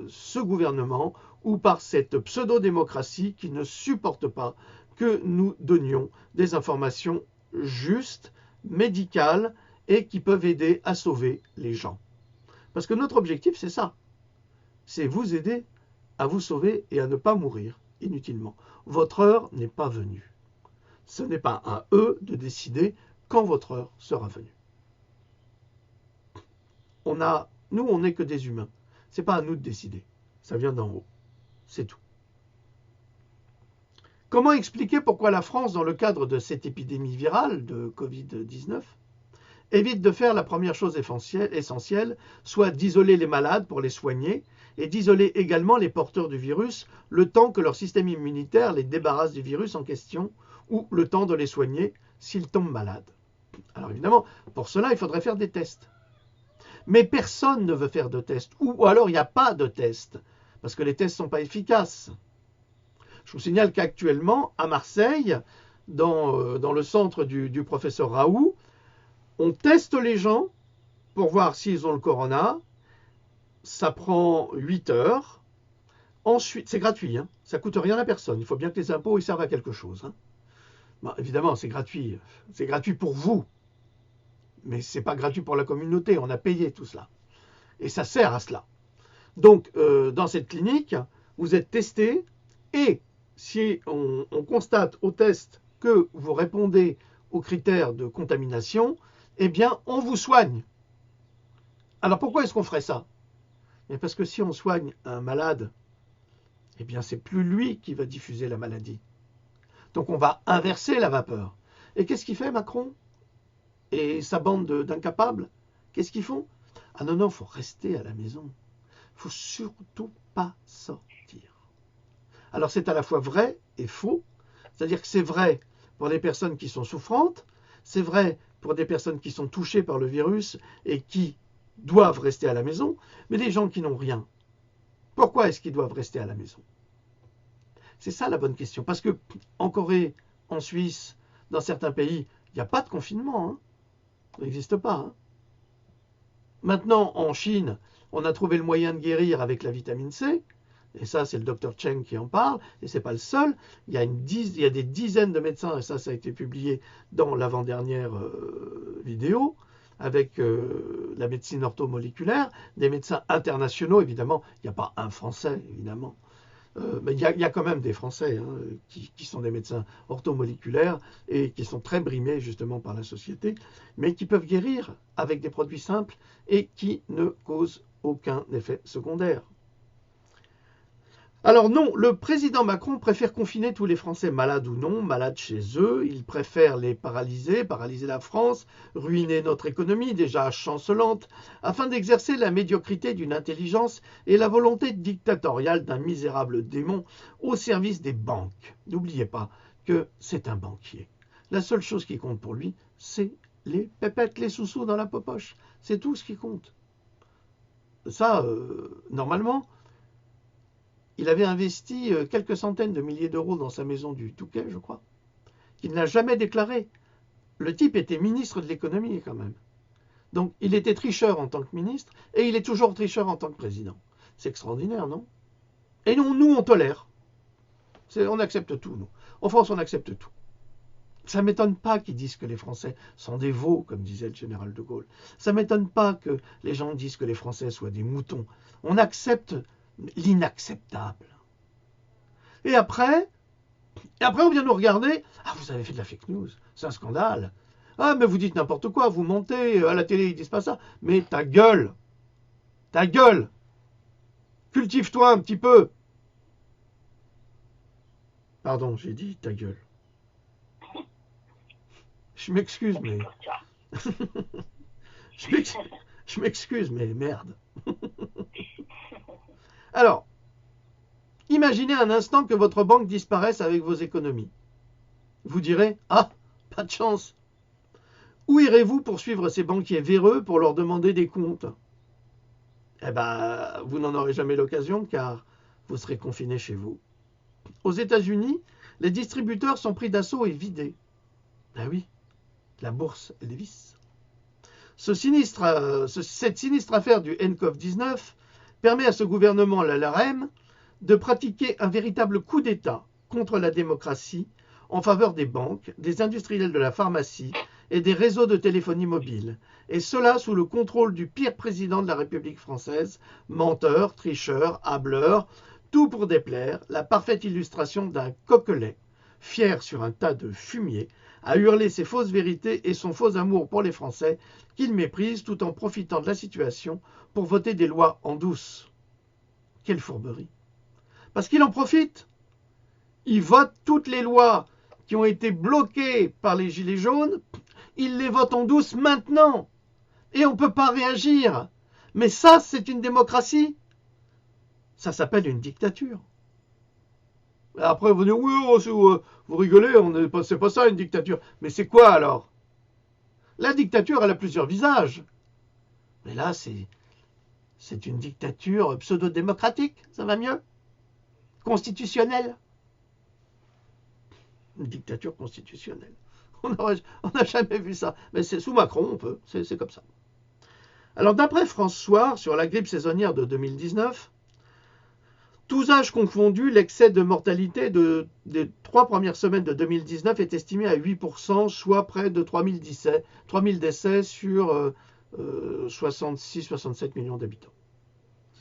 ce gouvernement ou par cette pseudo-démocratie qui ne supporte pas que nous donnions des informations justes, médicales et qui peuvent aider à sauver les gens. Parce que notre objectif, c'est ça. C'est vous aider à vous sauver et à ne pas mourir inutilement. Votre heure n'est pas venue. Ce n'est pas à eux de décider quand votre heure sera venue. Nous, on n'est que des humains. Ce n'est pas à nous de décider. Ça vient d'en haut. C'est tout. Comment expliquer pourquoi la France, dans le cadre de cette épidémie virale de Covid-19, évite de faire la première chose essentielle, soit d'isoler les malades pour les soigner et d'isoler également les porteurs du virus le temps que leur système immunitaire les débarrasse du virus en question ou le temps de les soigner s'ils tombent malades. Alors évidemment, pour cela, il faudrait faire des tests. Mais personne ne veut faire de tests, ou alors il n'y a pas de tests, parce que les tests ne sont pas efficaces. Je vous signale qu'actuellement, à Marseille, dans le centre du professeur Raoult, on teste les gens pour voir s'ils ont le corona. Ça prend 8 heures. Ensuite, c'est gratuit, hein. Ça ne coûte rien à personne. Il faut bien que les impôts ils servent à quelque chose. Hein. Bon, évidemment, c'est gratuit. C'est gratuit pour vous. Mais ce n'est pas gratuit pour la communauté. On a payé tout cela. Et ça sert à cela. Donc, dans cette clinique, vous êtes testé et si on constate au test que vous répondez aux critères de contamination, eh bien, on vous soigne. Alors, pourquoi est-ce qu'on ferait ça? Parce que si on soigne un malade, eh bien, c'est plus lui qui va diffuser la maladie. Donc, on va inverser la vapeur. Et qu'est-ce qu'il fait, Macron et sa bande d'incapables? Qu'est-ce qu'ils font? Ah non, non, il faut rester à la maison. Il ne faut surtout pas sortir. Alors, c'est à la fois vrai et faux. C'est-à-dire que c'est vrai pour les personnes qui sont souffrantes, c'est vrai pour des personnes qui sont touchées par le virus et qui doivent rester à la maison, mais les gens qui n'ont rien, pourquoi est-ce qu'ils doivent rester à la maison? C'est ça la bonne question. Parce que en Corée, en Suisse, dans certains pays, il n'y a pas de confinement. Hein. Ça n'existe pas. Hein. Maintenant, en Chine, on a trouvé le moyen de guérir avec la vitamine C. Et ça, c'est le docteur Cheng qui en parle, et ce n'est pas le seul. Il y a des dizaines de médecins, et ça a été publié dans l'avant-dernière vidéo, avec la médecine orthomoléculaire, des médecins internationaux, évidemment. Il n'y a pas un Français, évidemment. Mais il y a quand même des Français hein, qui sont des médecins orthomoléculaires et qui sont très brimés justement par la société, mais qui peuvent guérir avec des produits simples et qui ne causent aucun effet secondaire. Alors non, le président Macron préfère confiner tous les Français malades ou non, malades chez eux. Il préfère les paralyser la France, ruiner notre économie déjà chancelante, afin d'exercer la médiocrité d'une intelligence et la volonté dictatoriale d'un misérable démon au service des banques. N'oubliez pas que c'est un banquier. La seule chose qui compte pour lui, c'est les pépettes, les sous-sous dans la poche. C'est tout ce qui compte. Ça, normalement... Il avait investi quelques centaines de milliers d'euros dans sa maison du Touquet, je crois, qu'il n'a jamais déclaré. Le type était ministre de l'économie quand même. Donc il était tricheur en tant que ministre et il est toujours tricheur en tant que président. C'est extraordinaire, non? Et non, nous, on tolère. On accepte tout, nous. En France, on accepte tout. Ça ne m'étonne pas qu'ils disent que les Français sont des veaux, comme disait le général de Gaulle. Ça ne m'étonne pas que les gens disent que les Français soient des moutons. On accepte l'inacceptable. Et après, on vient nous regarder. Ah, vous avez fait de la fake news. C'est un scandale. Ah, mais vous dites n'importe quoi. Vous mentez. À la télé, ils disent pas ça. Mais ta gueule. Ta gueule. Cultive-toi un petit peu. Pardon, j'ai dit ta gueule. Je m'excuse, mais... Je m'excuse, mais merde. Alors, imaginez un instant que votre banque disparaisse avec vos économies. Vous direz, ah, pas de chance. Où irez-vous poursuivre ces banquiers véreux pour leur demander des comptes? Eh bien, vous n'en aurez jamais l'occasion car vous serez confiné chez vous. Aux États-Unis, les distributeurs sont pris d'assaut et vidés. Ah oui, la bourse Elvis. Cette sinistre affaire du nCoV-19 permet à ce gouvernement, l'ARM, de pratiquer un véritable coup d'État contre la démocratie en faveur des banques, des industriels de la pharmacie et des réseaux de téléphonie mobile, et cela sous le contrôle du pire président de la République française, menteur, tricheur, hâbleur, tout pour déplaire, la parfaite illustration d'un coquelet, fier sur un tas de fumier, à hurler ses fausses vérités et son faux amour pour les Français qu'il méprise tout en profitant de la situation pour voter des lois en douce. Quelle fourberie! Parce qu'il en profite. Il vote toutes les lois qui ont été bloquées par les Gilets jaunes, il les vote en douce maintenant. Et on ne peut pas réagir. Mais ça, c'est une démocratie. Ça s'appelle une dictature. Après, vous dites, oui, vous rigolez, c'est pas ça une dictature. Mais c'est quoi alors? La dictature, elle a plusieurs visages. Mais là, c'est une dictature pseudo-démocratique, ça va mieux? Constitutionnelle. Une dictature constitutionnelle. On n'a jamais vu ça. Mais c'est sous Macron, on peut. C'est comme ça. Alors, d'après François, sur la grippe saisonnière de 2019, tous âges confondus, l'excès de mortalité des 3 premières semaines de 2019 est estimé à 8%, soit près de 3000 décès sur 66-67 millions d'habitants.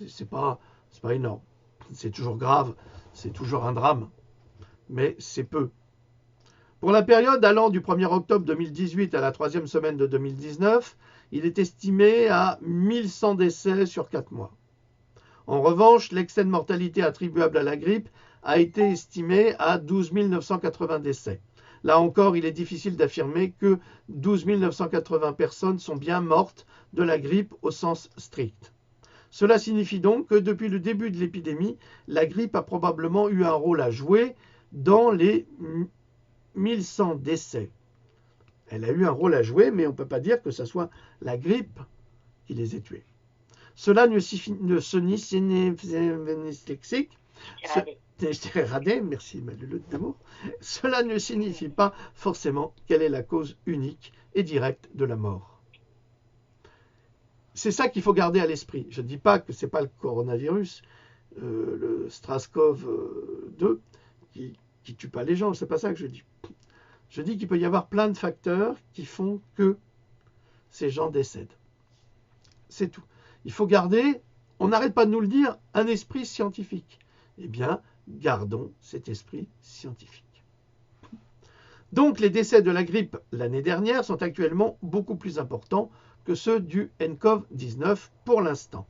C'est pas énorme. C'est toujours grave, c'est toujours un drame, mais c'est peu. Pour la période allant du 1er octobre 2018 à la 3e semaine de 2019, il est estimé à 1100 décès sur 4 mois. En revanche, l'excès de mortalité attribuable à la grippe a été estimé à 12 980 décès. Là encore, il est difficile d'affirmer que 12 980 personnes sont bien mortes de la grippe au sens strict. Cela signifie donc que depuis le début de l'épidémie, la grippe a probablement eu un rôle à jouer dans les 1100 décès. Elle a eu un rôle à jouer, mais on ne peut pas dire que ce soit la grippe qui les ait tués. Cela ne signifie Cela ne signifie pas forcément quelle est la cause unique et directe de la mort. C'est ça qu'il faut garder à l'esprit. Je ne dis pas que ce n'est pas le coronavirus, le SARS-CoV-2, qui ne tue pas les gens, c'est pas ça que je dis. Je dis qu'il peut y avoir plein de facteurs qui font que ces gens décèdent. C'est tout. Il faut garder, on n'arrête pas de nous le dire, un esprit scientifique. Eh bien, gardons cet esprit scientifique. Donc, les décès de la grippe l'année dernière sont actuellement beaucoup plus importants que ceux du nCoV-19 pour l'instant.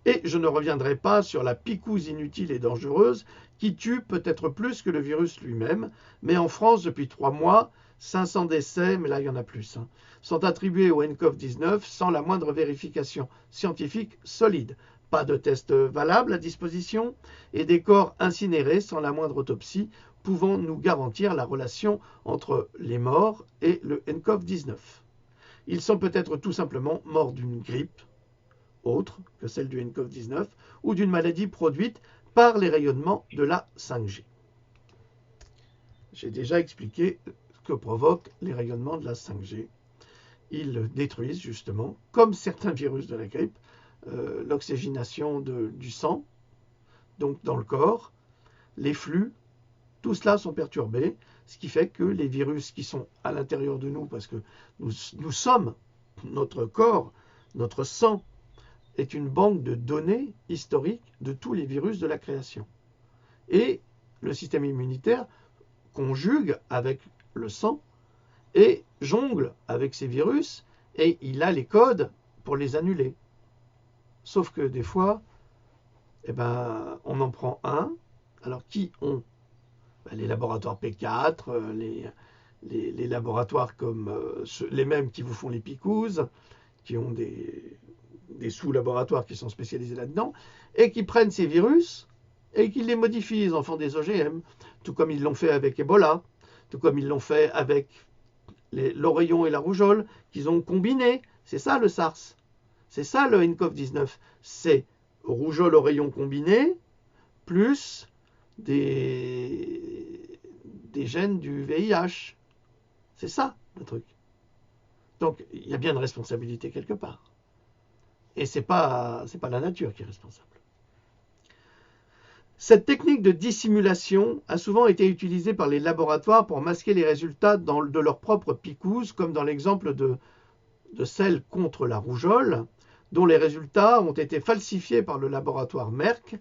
Et je ne reviendrai pas sur la picouse inutile et dangereuse qui tue peut-être plus que le virus lui-même, mais en France, depuis 3 mois, 500 décès, mais là il y en a plus, sont attribués au nCoV-19 sans la moindre vérification scientifique solide. Pas de test valable à disposition et des corps incinérés sans la moindre autopsie pouvant nous garantir la relation entre les morts et le nCoV-19. Ils sont peut-être tout simplement morts d'une grippe, autre que celle du nCoV-19, ou d'une maladie produite par les rayonnements de la 5G. J'ai déjà expliqué ce que provoquent les rayonnements de la 5G. Ils détruisent justement, comme certains virus de la grippe, l'oxygénation du sang, donc dans le corps, les flux, tout cela sont perturbés, ce qui fait que les virus qui sont à l'intérieur de nous, parce que nous sommes, notre corps, notre sang, est une banque de données historiques de tous les virus de la création. Et le système immunitaire conjugue avec le sang et jongle avec ces virus et il a les codes pour les annuler. Sauf que des fois, on en prend un. Alors qui ont les laboratoires P4, les laboratoires comme les mêmes qui vous font les picouses, qui ont des sous-laboratoires qui sont spécialisés là-dedans, et qui prennent ces virus et qui les modifient, ils en font des OGM, tout comme ils l'ont fait avec Ebola, tout comme ils l'ont fait avec l'oreillon et la rougeole, qu'ils ont combiné. C'est ça le SARS. C'est ça le nCoV-19. C'est rougeole, oreillon combiné, plus des gènes du VIH. C'est ça le truc. Donc il y a bien une responsabilité quelque part. Et c'est pas la nature qui est responsable. Cette technique de dissimulation a souvent été utilisée par les laboratoires pour masquer les résultats de leur propre picouse, comme dans l'exemple de celle contre la rougeole, dont les résultats ont été falsifiés par le laboratoire Merck,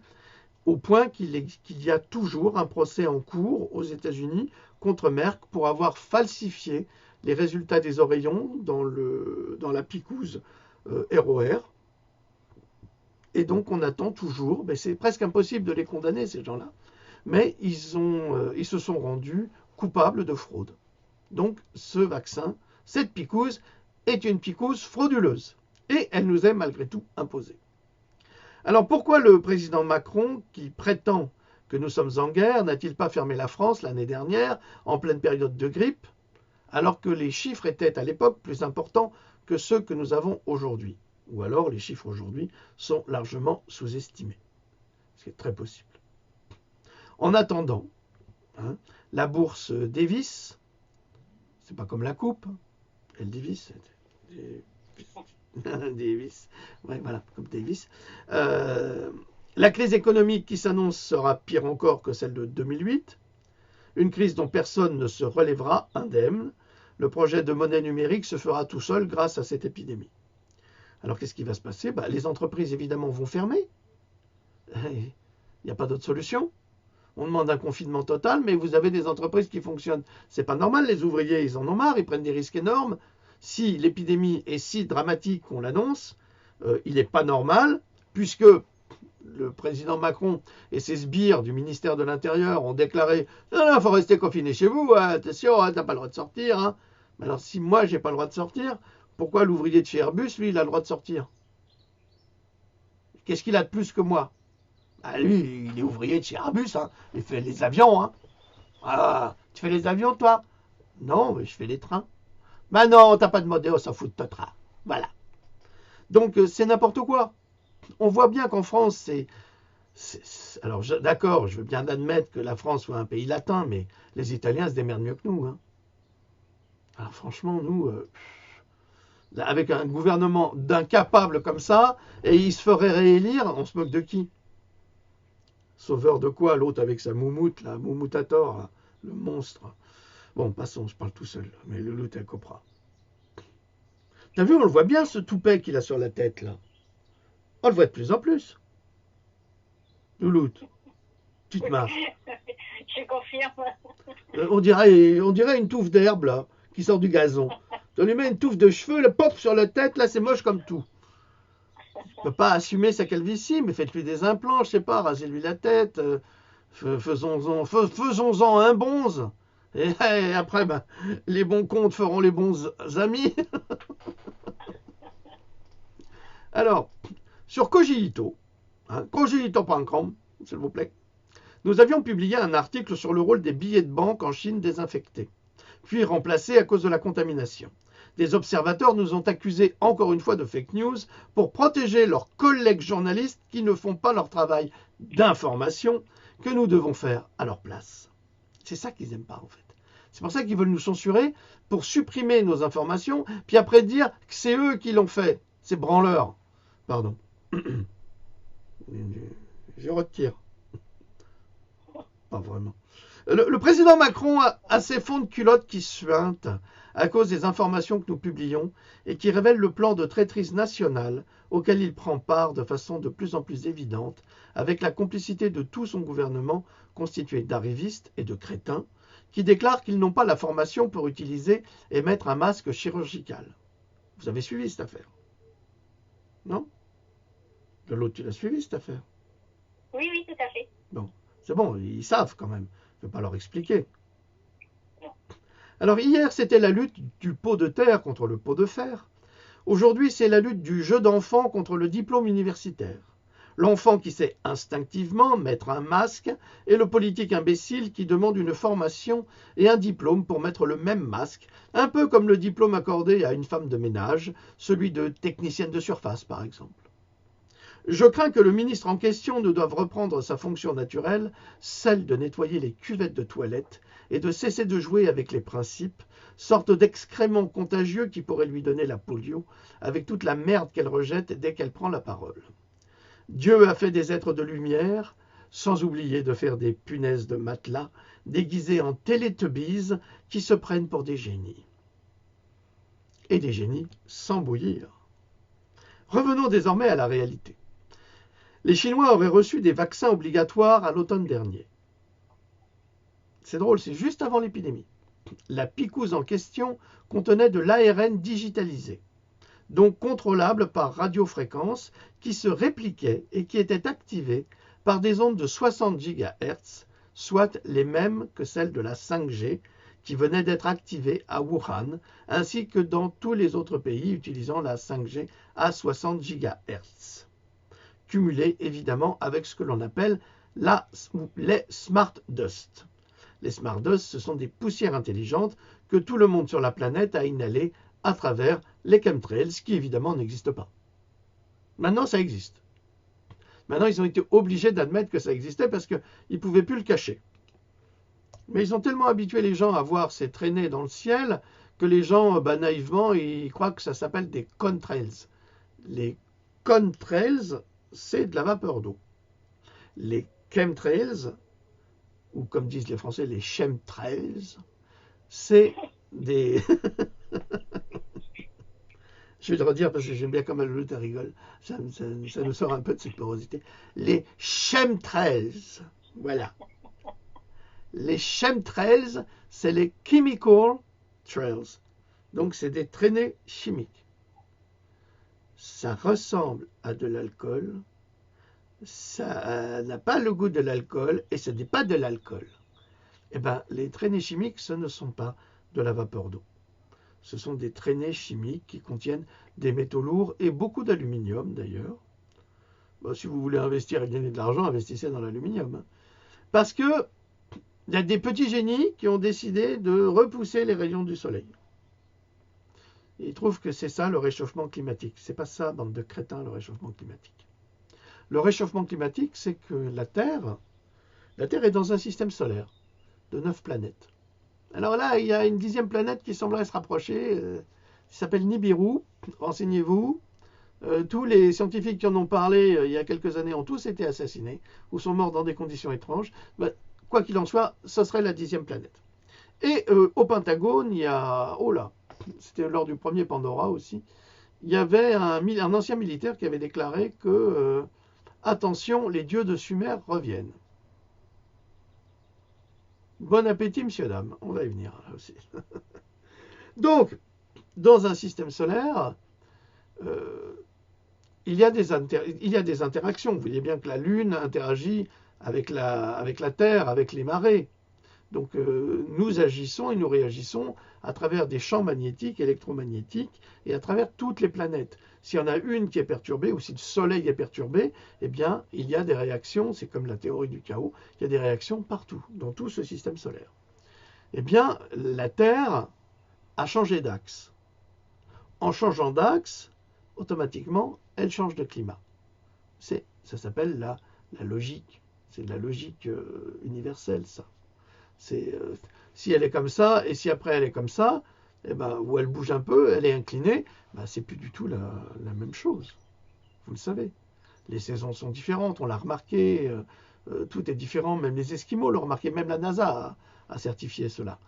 au point qu'il y a toujours un procès en cours aux États-Unis contre Merck pour avoir falsifié les résultats des oreillons dans la picouse ROR. Et donc on attend toujours, mais c'est presque impossible de les condamner ces gens-là, mais ils se sont rendus coupables de fraude. Donc ce vaccin, cette picouse, est une picouse frauduleuse, et elle nous est malgré tout imposée. Alors pourquoi le président Macron, qui prétend que nous sommes en guerre, n'a-t-il pas fermé la France l'année dernière, en pleine période de grippe, alors que les chiffres étaient à l'époque plus importants que ceux que nous avons aujourd'hui? Ou alors les chiffres aujourd'hui sont largement sous-estimés. C'est très possible. En attendant, la bourse Davis, c'est pas comme la coupe, elle Davis, Davis, ouais, voilà, comme Davis. La crise économique qui s'annonce sera pire encore que celle de 2008, une crise dont personne ne se relèvera indemne. Le projet de monnaie numérique se fera tout seul grâce à cette épidémie. Alors qu'est-ce qui va se passer? Les entreprises évidemment vont fermer. Il n'y a pas d'autre solution. On demande un confinement total, mais vous avez des entreprises qui fonctionnent. C'est pas normal, les ouvriers, ils en ont marre, ils prennent des risques énormes. Si l'épidémie est si dramatique qu'on l'annonce, il n'est pas normal, puisque le président Macron et ses sbires du ministère de l'Intérieur ont déclaré « Non, il faut rester confiné chez vous, attention, t'as pas le droit de sortir. Hein. » Alors si moi, j'ai pas le droit de sortir, pourquoi l'ouvrier de chez Airbus, lui, il a le droit de sortir? Qu'est-ce qu'il a de plus que moi? Lui, il est ouvrier de chez Airbus, hein. Il fait les avions. Hein. Ah, tu fais les avions, toi? Non, mais je fais les trains. Ben non, t'as pas demandé, on s'en fout de ton train. Voilà. Donc, c'est n'importe quoi. On voit bien qu'en France, alors, d'accord, je veux bien admettre que la France soit un pays latin, mais les Italiens se démerdent mieux que nous. Hein. Alors, franchement, nous... avec un gouvernement d'incapables comme ça, et il se ferait réélire, on se moque de qui? Sauveur de quoi? L'autre avec sa moumoute, là, Moumoutator, là, le monstre. Bon, passons, je parle tout seul, mais le loup elle copra. T'as vu, on le voit bien, ce toupet qu'il a sur la tête, là. On le voit de plus en plus. Louloute, tu te marres. Je confirme. On dirait une touffe d'herbe, là, qui sort du gazon. On lui met une touffe de cheveux, le pop sur la tête, là, c'est moche comme tout. Il ne peut pas assumer sa calvitie, mais faites-lui des implants, je sais pas, rasez-lui la tête, faisons-en un bonze. Et après, les bons comptes feront les bons amis. Alors, sur Cogito, cogito.com, s'il vous plaît, nous avions publié un article sur le rôle des billets de banque en Chine désinfectés, puis remplacés à cause de la contamination. Des observateurs nous ont accusés encore une fois de fake news pour protéger leurs collègues journalistes qui ne font pas leur travail d'information que nous devons faire à leur place. C'est ça qu'ils n'aiment pas en fait. C'est pour ça qu'ils veulent nous censurer, pour supprimer nos informations, puis après dire que c'est eux qui l'ont fait. C'est branleur. Pardon. Je retire. Pas vraiment. Le président Macron a ses fonds de culotte qui suintent à cause des informations que nous publions et qui révèlent le plan de traîtrise nationale auquel il prend part de façon de plus en plus évidente, avec la complicité de tout son gouvernement constitué d'arrivistes et de crétins, qui déclarent qu'ils n'ont pas la formation pour utiliser et mettre un masque chirurgical. Vous avez suivi cette affaire? Non? De l'autre, tu l'as suivi cette affaire? Oui, oui, tout à fait. Bon, c'est bon, ils savent quand même. Je ne vais pas leur expliquer. Alors hier, c'était la lutte du pot de terre contre le pot de fer. Aujourd'hui, c'est la lutte du jeu d'enfant contre le diplôme universitaire. L'enfant qui sait instinctivement mettre un masque et le politique imbécile qui demande une formation et un diplôme pour mettre le même masque, un peu comme le diplôme accordé à une femme de ménage, celui de technicienne de surface par exemple. Je crains que le ministre en question ne doive reprendre sa fonction naturelle, celle de nettoyer les cuvettes de toilette et de cesser de jouer avec les principes, sorte d'excrément contagieux qui pourrait lui donner la polio, avec toute la merde qu'elle rejette dès qu'elle prend la parole. Dieu a fait des êtres de lumière, sans oublier de faire des punaises de matelas, déguisées en télétubbies qui se prennent pour des génies. Et des génies sans bouillir. Revenons désormais à la réalité. Les Chinois auraient reçu des vaccins obligatoires à l'automne dernier. C'est drôle, c'est juste avant l'épidémie. La picouse en question contenait de l'ARN digitalisé, donc contrôlable par radiofréquence, qui se répliquait et qui était activé par des ondes de 60 GHz, soit les mêmes que celles de la 5G, qui venaient d'être activées à Wuhan, ainsi que dans tous les autres pays utilisant la 5G à 60 GHz. Cumulé évidemment avec ce que l'on appelle les smart dust. Les smart dust, ce sont des poussières intelligentes que tout le monde sur la planète a inhalées à travers les chemtrails, qui évidemment n'existent pas. Maintenant, ça existe. Maintenant, ils ont été obligés d'admettre que ça existait parce qu'ils ne pouvaient plus le cacher. Mais ils ont tellement habitué les gens à voir ces traînées dans le ciel que les gens, naïvement, ils croient que ça s'appelle des contrails. Les contrails, c'est de la vapeur d'eau. Les chemtrails, ou comme disent les Français, les chemtrails, c'est des... Je vais le redire parce que j'aime bien comme l'autre rigole. Ça nous sort un peu de cette porosité. Les chemtrails, voilà. Les chemtrails, c'est les chemical trails. Donc c'est des traînées chimiques. Ça ressemble à de l'alcool. Ça n'a pas le goût de l'alcool et ce n'est pas de l'alcool. Eh bien, les traînées chimiques, ce ne sont pas de la vapeur d'eau. Ce sont des traînées chimiques qui contiennent des métaux lourds et beaucoup d'aluminium d'ailleurs. Bon, si vous voulez investir et gagner de l'argent, investissez dans l'aluminium. Parce que il y a des petits génies qui ont décidé de repousser les rayons du soleil. Et ils trouvent que c'est ça le réchauffement climatique. C'est pas ça, bande de crétins, le réchauffement climatique. Le réchauffement climatique, c'est que la Terre est dans un système solaire de 9 planètes. Alors là, il y a une 10e planète qui semblerait se rapprocher, qui s'appelle Nibiru. Renseignez-vous. Tous les scientifiques qui en ont parlé il y a quelques années ont tous été assassinés ou sont morts dans des conditions étranges. Quoi qu'il en soit, ce serait la 10e planète. Et au Pentagone, il y a... Oh là, c'était lors du premier Pandora aussi. Il y avait un ancien militaire qui avait déclaré que, attention, les dieux de Sumer reviennent. Bon appétit, messieurs, dames. On va y venir là aussi. Donc, dans un système solaire, il y a des interactions. Vous voyez bien que la Lune interagit avec la Terre, avec les marées. Donc, nous agissons et nous réagissons à travers des champs magnétiques, électromagnétiques, et à travers toutes les planètes. S'il y en a une qui est perturbée, ou si le Soleil est perturbé, eh bien, il y a des réactions, c'est comme la théorie du chaos, il y a des réactions partout, dans tout ce système solaire. Eh bien, la Terre a changé d'axe. En changeant d'axe, automatiquement, elle change de climat. Ça s'appelle la logique. C'est de la logique universelle, ça. Si elle est comme ça, et si après elle est comme ça, eh ben, ou elle bouge un peu, elle est inclinée, ben, c'est plus du tout la même chose. Vous le savez. Les saisons sont différentes, on l'a remarqué, tout est différent, même les Esquimaux l'ont remarqué, même la NASA a certifié cela.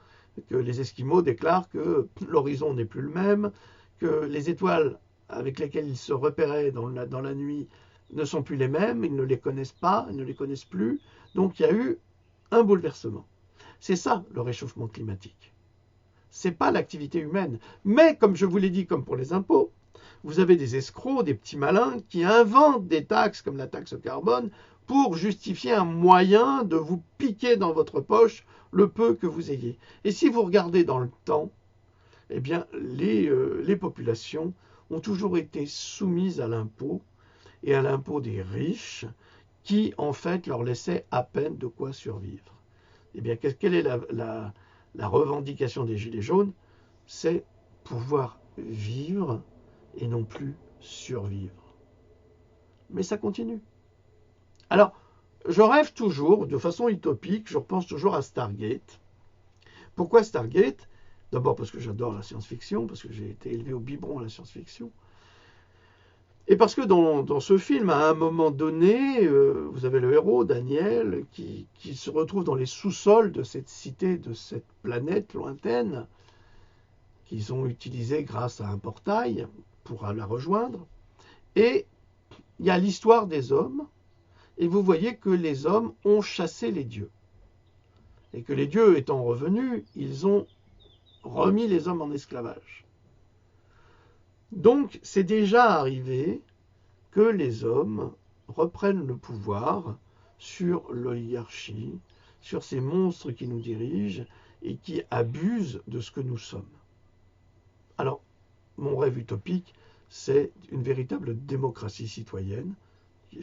Que les Esquimaux déclarent que l'horizon n'est plus le même, que les étoiles avec lesquelles ils se repéraient dans la nuit ne sont plus les mêmes, ils ne les connaissent pas, ils ne les connaissent plus. Donc il y a eu un bouleversement. C'est ça le réchauffement climatique. Ce n'est pas l'activité humaine. Mais comme je vous l'ai dit, comme pour les impôts, vous avez des escrocs, des petits malins qui inventent des taxes comme la taxe carbone pour justifier un moyen de vous piquer dans votre poche le peu que vous ayez. Et si vous regardez dans le temps, eh bien les populations ont toujours été soumises à l'impôt, et à l'impôt des riches, qui en fait leur laissait à peine de quoi survivre. Eh bien, quelle est la revendication des Gilets jaunes? C'est pouvoir vivre et non plus survivre. Mais ça continue. Alors, je rêve toujours, de façon utopique, je repense toujours à Stargate. Pourquoi Stargate? D'abord parce que j'adore la science-fiction, parce que j'ai été élevé au biberon à la science-fiction. Et parce que dans ce film, à un moment donné, vous avez le héros, Daniel, qui se retrouve dans les sous-sols de cette cité, de cette planète lointaine, qu'ils ont utilisée grâce à un portail pour la rejoindre. Et il y a l'histoire des hommes, et vous voyez que les hommes ont chassé les dieux. Et que les dieux étant revenus, ils ont remis les hommes en esclavage. Donc, c'est déjà arrivé que les hommes reprennent le pouvoir sur l'oligarchie, sur ces monstres qui nous dirigent et qui abusent de ce que nous sommes. Alors, mon rêve utopique, c'est une véritable démocratie citoyenne.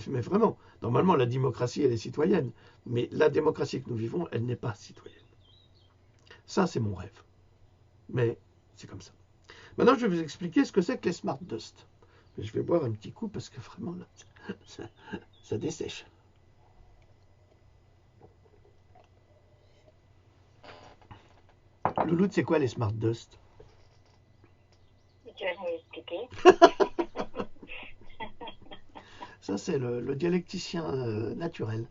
Mais vraiment, normalement, la démocratie, elle est citoyenne. Mais la démocratie que nous vivons, elle n'est pas citoyenne. Ça, c'est mon rêve. Mais c'est comme ça. Maintenant, je vais vous expliquer ce que c'est que les Smart Dust. Je vais boire un petit coup parce que vraiment, là, ça dessèche. Louloute, c'est quoi les Smart Dust? Tu vas nous expliquer. Ça, c'est le dialecticien naturel.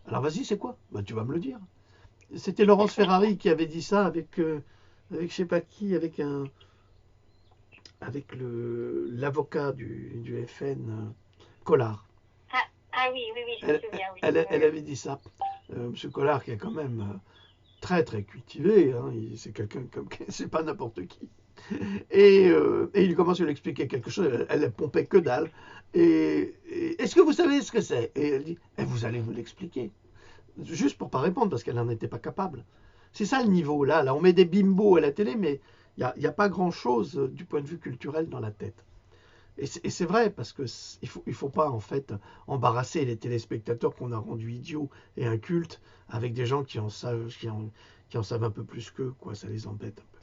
Alors, vas-y, c'est quoi? Bah, tu vas me le dire. C'était Laurence Ferrari qui avait dit ça avec je sais pas qui, avec l'avocat du FN, Collard. Ah oui, je me souviens. Oui. Elle avait dit ça. Monsieur Collard, qui est quand même très très cultivé, hein, c'est quelqu'un comme c'est pas n'importe qui. Et il commence à lui expliquer quelque chose. Elle pompait que dalle. Et est-ce que vous savez ce que c'est? Et elle dit, vous allez nous l'expliquer. Juste pour pas répondre, parce qu'elle n'en était pas capable. C'est ça le niveau. Là, on met des bimbos à la télé, mais il n'y a pas grand-chose du point de vue culturel dans la tête. Et c'est vrai, parce qu'il faut pas, en fait, embarrasser les téléspectateurs qu'on a rendus idiots et incultes avec des gens qui en savent un peu plus qu'eux, quoi. Ça les embête un peu.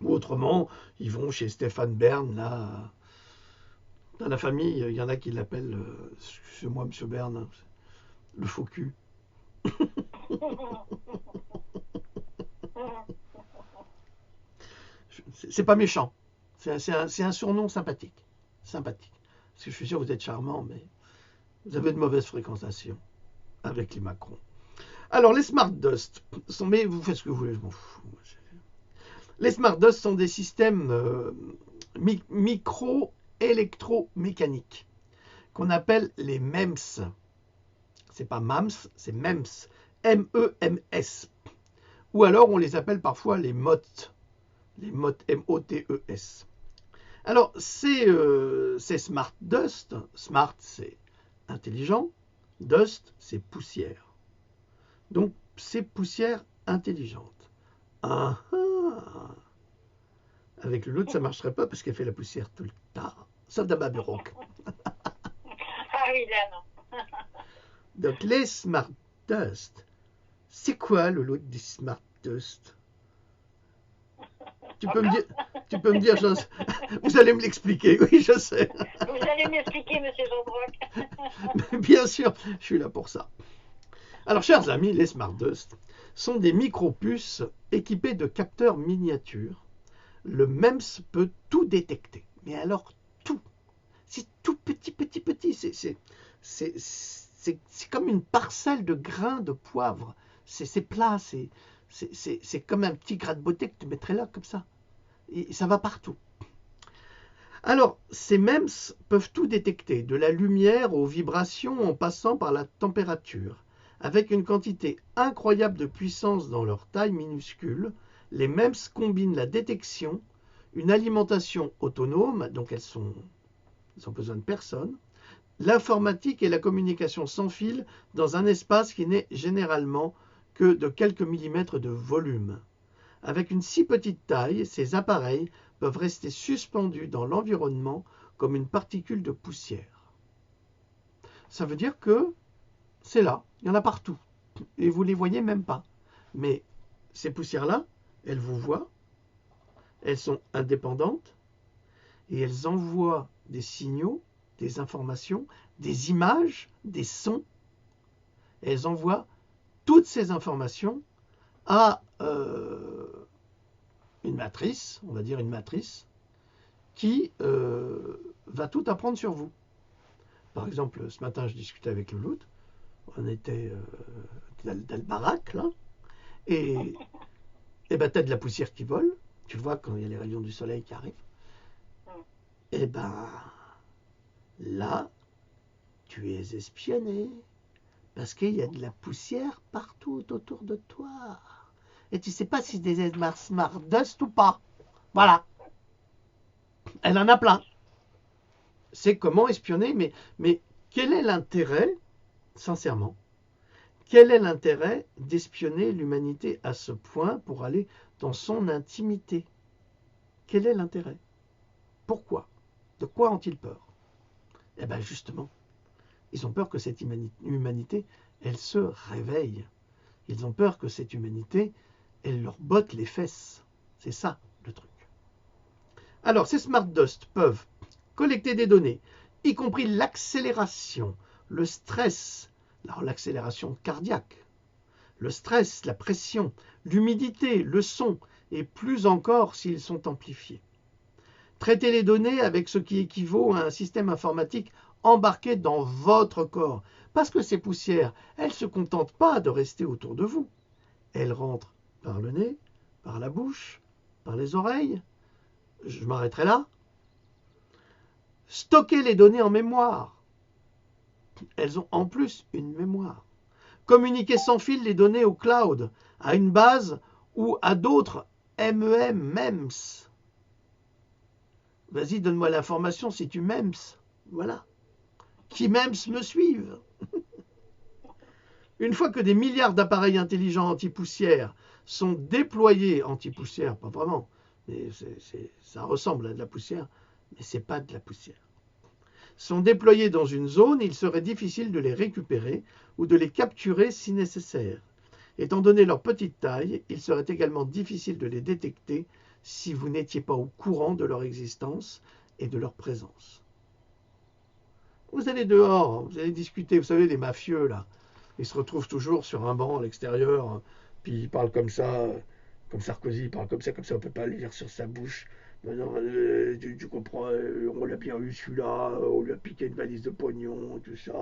Ou autrement, ils vont chez Stéphane Bern, là. Dans la famille, il y en a qui l'appellent, excusez-moi, monsieur Bern, hein, le faux cul. C'est pas méchant. C'est un surnom sympathique. Sympathique. Parce que je suis sûr que vous êtes charmant, mais vous avez de mauvaises fréquentations avec les Macron. Alors, les Smart Dust sont... Mais vous faites ce que vous voulez, je m'en fous. Les Smart Dust sont des systèmes micro-électromécaniques qu'on appelle les MEMS. C'est pas MAMS, c'est MEMS. M-E-M-S. Ou alors, on les appelle parfois les MOT. Les MOT, M-O-T-E-S. Alors, ces Smart Dust, Smart, c'est intelligent, Dust, c'est poussière. Donc, c'est poussière intelligente. Ah ah. Avec le Louloute, ça ne marcherait pas parce qu'elle fait la poussière tout le temps. Sauf dans ma bureau. Ah oui, là, non. Donc, les Smart Dust, c'est quoi le Louloute des Smart Dust? Tu peux me dire, vous allez me l'expliquer, oui, je sais. Vous allez m'expliquer, monsieur Jean-Broc. Bien sûr, je suis là pour ça. Alors, chers amis, les Smart Dust sont des micro-puces équipées de capteurs miniatures. Le MEMS peut tout détecter. Mais alors, tout. C'est tout petit. C'est comme une parcelle de grains de poivre. C'est plat, c'est comme un petit gratte-beauté que tu mettrais là, comme ça. Et ça va partout. Alors, ces MEMS peuvent tout détecter, de la lumière aux vibrations en passant par la température. Avec une quantité incroyable de puissance dans leur taille minuscule, les MEMS combinent la détection, une alimentation autonome, donc ils ont besoin de personne, l'informatique et la communication sans fil dans un espace qui n'est généralement que de quelques millimètres de volume. Avec une si petite taille, ces appareils peuvent rester suspendus dans l'environnement comme une particule de poussière. Ça veut dire que c'est là, il y en a partout, et vous ne les voyez même pas. Mais ces poussières-là, elles vous voient, elles sont indépendantes, et elles envoient des signaux, des informations, des images, des sons. Elles envoient toutes ces informations à une matrice, on va dire une matrice, qui va tout apprendre sur vous. Par exemple, ce matin, je discutais avec Louloute, on était dans le baraque, là, et ben, tu as de la poussière qui vole, tu vois quand il y a les rayons du soleil qui arrivent, et ben là, tu es espionné, parce qu'il y a de la poussière partout autour de toi. Et tu sais pas si c'est des smart dust ou pas. Voilà. Elle en a plein. C'est comment espionner, mais quel est l'intérêt, sincèrement, quel est l'intérêt d'espionner l'humanité à ce point pour aller dans son intimité? Quel est l'intérêt? Pourquoi? De quoi ont-ils peur? Eh bien justement, ils ont peur que cette humanité, elle se réveille. Ils ont peur que cette humanité, elle leur botte les fesses. C'est ça le truc. Alors, ces Smart Dust peuvent collecter des données, y compris l'accélération, le stress, alors l'accélération cardiaque, le stress, la pression, l'humidité, le son, et plus encore s'ils sont amplifiés. Traiter les données avec ce qui équivaut à un système informatique embarqué dans votre corps. Parce que ces poussières, elles ne se contentent pas de rester autour de vous. Elles rentrent par le nez, par la bouche, par les oreilles. Je m'arrêterai là. Stocker les données en mémoire. Elles ont en plus une mémoire. Communiquer sans fil les données au cloud, à une base ou à d'autres MEMS. Vas-y, donne-moi l'information si tu MEMS. Voilà. Qui MEMS me suivent. Une fois que des milliards d'appareils intelligents anti-poussière sont déployés, anti-poussière, pas vraiment, mais ça ressemble à de la poussière, mais ce n'est pas de la poussière, sont déployés dans une zone, il serait difficile de les récupérer ou de les capturer si nécessaire. Étant donné leur petite taille, il serait également difficile de les détecter si vous n'étiez pas au courant de leur existence et de leur présence. Vous allez dehors, vous allez discuter, vous savez, les mafieux, là, ils se retrouvent toujours sur un banc à l'extérieur, puis ils parlent comme ça, comme Sarkozy, il parle comme ça, on ne peut pas le lire sur sa bouche. Non, tu comprends, on l'a bien eu celui-là, on lui a piqué une valise de pognon, tout ça,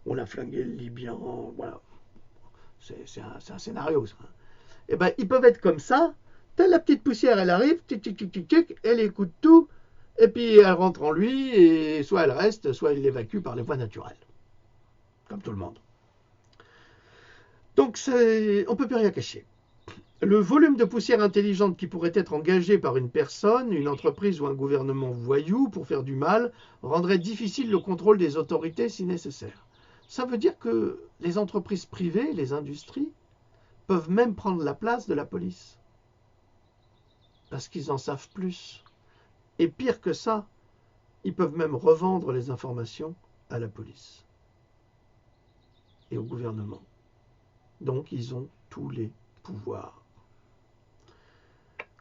on a flingué le Libyen, voilà. C'est un scénario, ça. Eh ben, ils peuvent être comme ça, la petite poussière, elle arrive, tic, tic, tic, tic, tic, elle écoute tout, et puis elle rentre en lui, et soit elle reste, soit elle l'évacue par les voies naturelles. Comme tout le monde. Donc, on ne peut plus rien cacher. Le volume de poussière intelligente qui pourrait être engagé par une personne, une entreprise ou un gouvernement voyou pour faire du mal rendrait difficile le contrôle des autorités si nécessaire. Ça veut dire que les entreprises privées, les industries, peuvent même prendre la place de la police. Parce qu'ils en savent plus. Et pire que ça, ils peuvent même revendre les informations à la police et au gouvernement. Donc, ils ont tous les pouvoirs.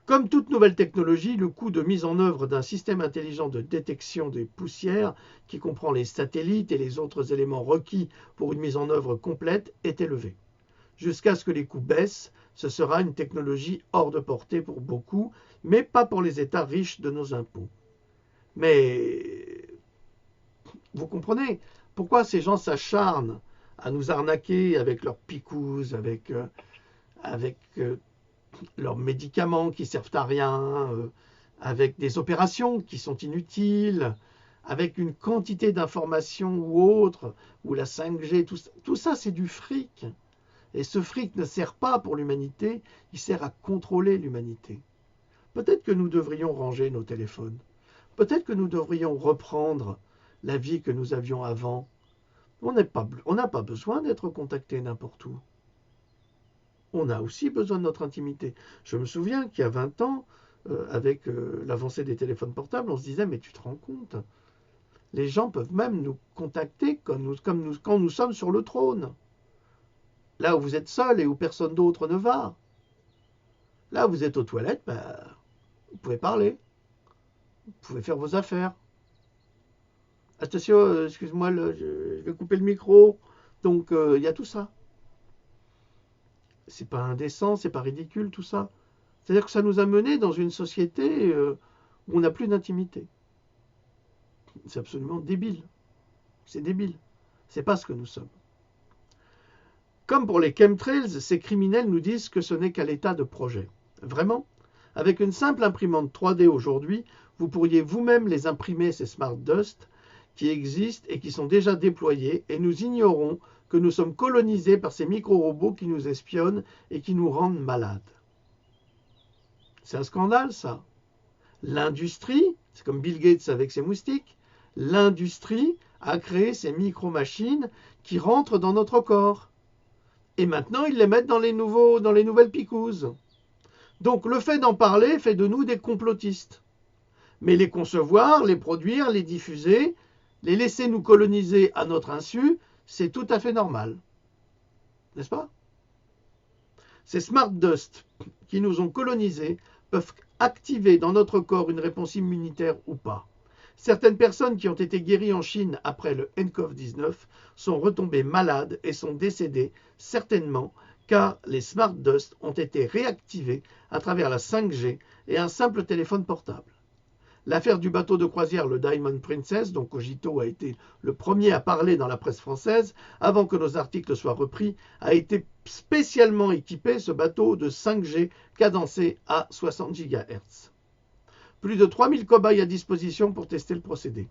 Comme toute nouvelle technologie, le coût de mise en œuvre d'un système intelligent de détection des poussières, qui comprend les satellites et les autres éléments requis pour une mise en œuvre complète, est élevé. Jusqu'à ce que les coûts baissent, ce sera une technologie hors de portée pour beaucoup, mais pas pour les États riches de nos impôts. Mais vous comprenez pourquoi ces gens s'acharnent à nous arnaquer avec leurs picouzes, avec leurs médicaments qui servent à rien, avec des opérations qui sont inutiles, avec une quantité d'informations ou autres, ou la 5G, tout ça c'est du fric. Et ce fric ne sert pas pour l'humanité, il sert à contrôler l'humanité. Peut-être que nous devrions ranger nos téléphones. Peut-être que nous devrions reprendre la vie que nous avions avant. On n'a pas besoin d'être contacté n'importe où. On a aussi besoin de notre intimité. Je me souviens qu'il y a 20 ans, avec l'avancée des téléphones portables, on se disait, mais tu te rends compte, les gens peuvent même nous contacter quand nous sommes sur le trône, là où vous êtes seul et où personne d'autre ne va. Là où vous êtes aux toilettes, vous pouvez parler, vous pouvez faire vos affaires. Attention, excuse-moi, je vais couper le micro. Donc, il y a tout ça. C'est pas indécent, c'est pas ridicule, tout ça. C'est-à-dire que ça nous a menés dans une société où on n'a plus d'intimité. C'est absolument débile. C'est débile. C'est pas ce que nous sommes. Comme pour les chemtrails, ces criminels nous disent que ce n'est qu'à l'état de projet. Vraiment, avec une simple imprimante 3D aujourd'hui, vous pourriez vous-même les imprimer, ces Smart Dust, qui existent et qui sont déjà déployés, et nous ignorons que nous sommes colonisés par ces micro-robots qui nous espionnent et qui nous rendent malades. C'est un scandale, ça. L'industrie, c'est comme Bill Gates avec ses moustiques, l'industrie a créé ces micro-machines qui rentrent dans notre corps. Et maintenant, ils les mettent dans les nouvelles picouses. Donc, le fait d'en parler fait de nous des complotistes. Mais les concevoir, les produire, les diffuser, les laisser nous coloniser à notre insu, c'est tout à fait normal. N'est-ce pas? Ces Smart Dust qui nous ont colonisés peuvent activer dans notre corps une réponse immunitaire ou pas. Certaines personnes qui ont été guéries en Chine après le nCoV-19 sont retombées malades et sont décédées, certainement, car les Smart Dust ont été réactivés à travers la 5G et un simple téléphone portable. L'affaire du bateau de croisière, le Diamond Princess, dont Cogito a été le premier à parler dans la presse française, avant que nos articles soient repris, a été spécialement équipé, ce bateau, de 5G cadencé à 60 GHz. Plus de 3000 cobayes à disposition pour tester le procédé.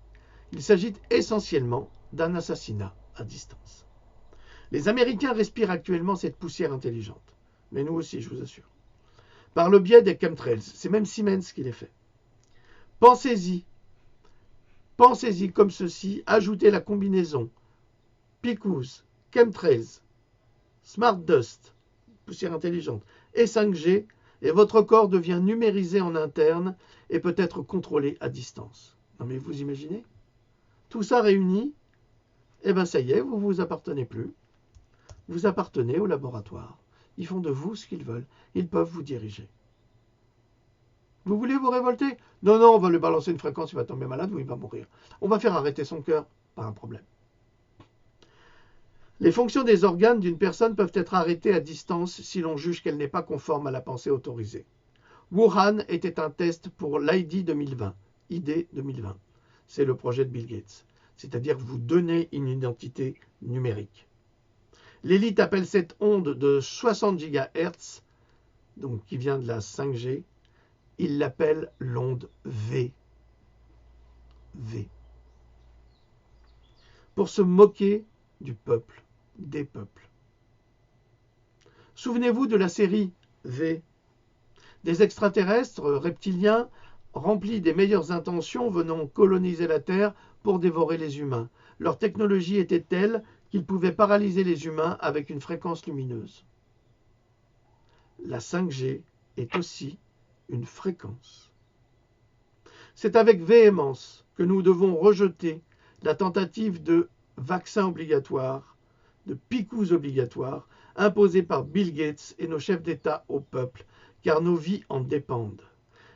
Il s'agit essentiellement d'un assassinat à distance. Les Américains respirent actuellement cette poussière intelligente. Mais nous aussi, je vous assure. Par le biais des chemtrails. C'est même Siemens qui les fait. Pensez-y. Pensez-y comme ceci. Ajoutez la combinaison Picous, chemtrails, Smart Dust, poussière intelligente, et 5G, et votre corps devient numérisé en interne et peut être contrôlé à distance. Non mais vous imaginez? Tout ça réuni, eh bien ça y est, vous ne vous appartenez plus. Vous appartenez au laboratoire. Ils font de vous ce qu'ils veulent. Ils peuvent vous diriger. Vous voulez vous révolter? Non, non, on va lui balancer une fréquence, il va tomber malade ou il va mourir. On va faire arrêter son cœur. Pas un problème. Les fonctions des organes d'une personne peuvent être arrêtées à distance si l'on juge qu'elle n'est pas conforme à la pensée autorisée. Wuhan était un test pour l'ID 2020. ID 2020. C'est le projet de Bill Gates. C'est-à-dire vous donner une identité numérique. L'élite appelle cette onde de 60 GHz, donc qui vient de la 5G, il l'appelle l'onde V. V. Pour se moquer du peuple, des peuples. Souvenez-vous de la série V. Des extraterrestres reptiliens remplis des meilleures intentions venant coloniser la Terre pour dévorer les humains. Leur technologie était telle qu'ils pouvaient paralyser les humains avec une fréquence lumineuse. La 5G est aussi une fréquence. C'est avec véhémence que nous devons rejeter la tentative de vaccin obligatoire, de picous obligatoire, imposée par Bill Gates et nos chefs d'État au peuple, car nos vies en dépendent.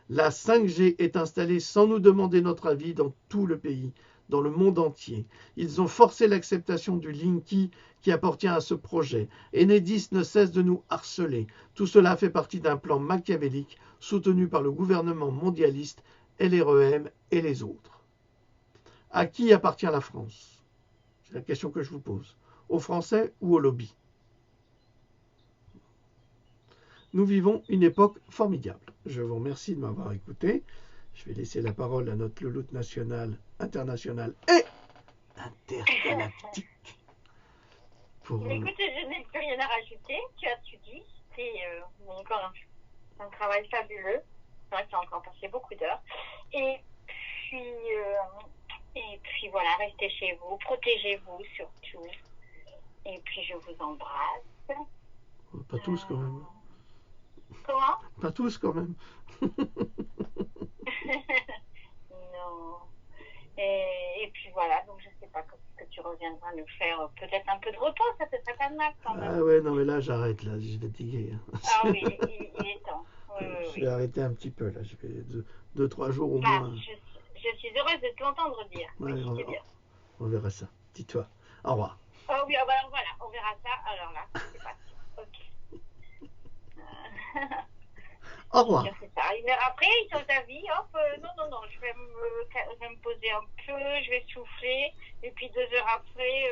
La 5G est installée sans nous demander notre avis dans tout le pays, dans le monde entier. Ils ont forcé l'acceptation du Linky qui appartient à ce projet. Enedis ne cesse de nous harceler. Tout cela fait partie d'un plan machiavélique soutenu par le gouvernement mondialiste, LREM et les autres. À qui appartient la France? C'est la question que je vous pose. Aux Français ou au lobby? Nous vivons une époque formidable. Je vous remercie de m'avoir écouté. Je vais laisser la parole à notre louloute nationale, internationale et intergalactique. Écoute, je n'ai plus rien à rajouter. Tu as tout dit. C'est encore un travail fabuleux. C'est vrai que tu as encore passé beaucoup d'heures. Et puis voilà, restez chez vous, protégez-vous surtout. Et puis je vous embrasse. Pas tous quand même. Comment? Pas tous quand même. Et puis voilà, donc je sais pas quand est-ce que tu reviendras nous faire peut-être un peu de repos, ça te serait pas mal quand même. Ah ouais, non mais là j'arrête, là, je vais fatigué. Ah oui, il est temps. Oui, oui, Je oui. vais arrêter un petit peu là, je vais 2-3 jours au Ah, moins. je suis heureuse de t'entendre dire. Ouais, Oui, c'est bien. on verra ça. Dis-toi. Au revoir. Oh oui, ah bah alors voilà, on verra ça. Alors là, c'est parti. Ok. Au revoir. C'est ça. Une heure après, ils sont à vie. Hop, non, je vais me poser un peu, je vais souffler. Et puis 2 heures après,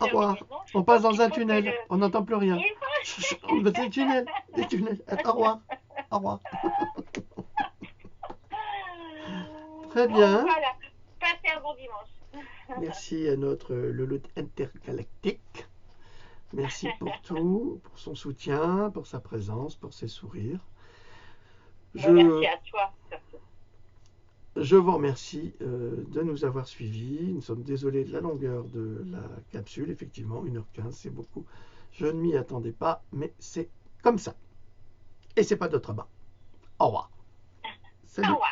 Au revoir. terminé. Non, On passe dans un tunnel. On n'entend plus rien. On va des tunnels. Des tunnels. Au revoir. Au revoir. Très bien. Bon, voilà. Passez un bon dimanche. Merci à notre Lolo intergalactique. Merci pour tout, pour son soutien, pour sa présence, pour ses sourires. Merci à toi. Je vous remercie de nous avoir suivis. Nous sommes désolés de la longueur de la capsule. Effectivement, 1h15, c'est beaucoup. Je ne m'y attendais pas, mais c'est comme ça. Et c'est pas d'autre bas. Au revoir. Salut. Au revoir.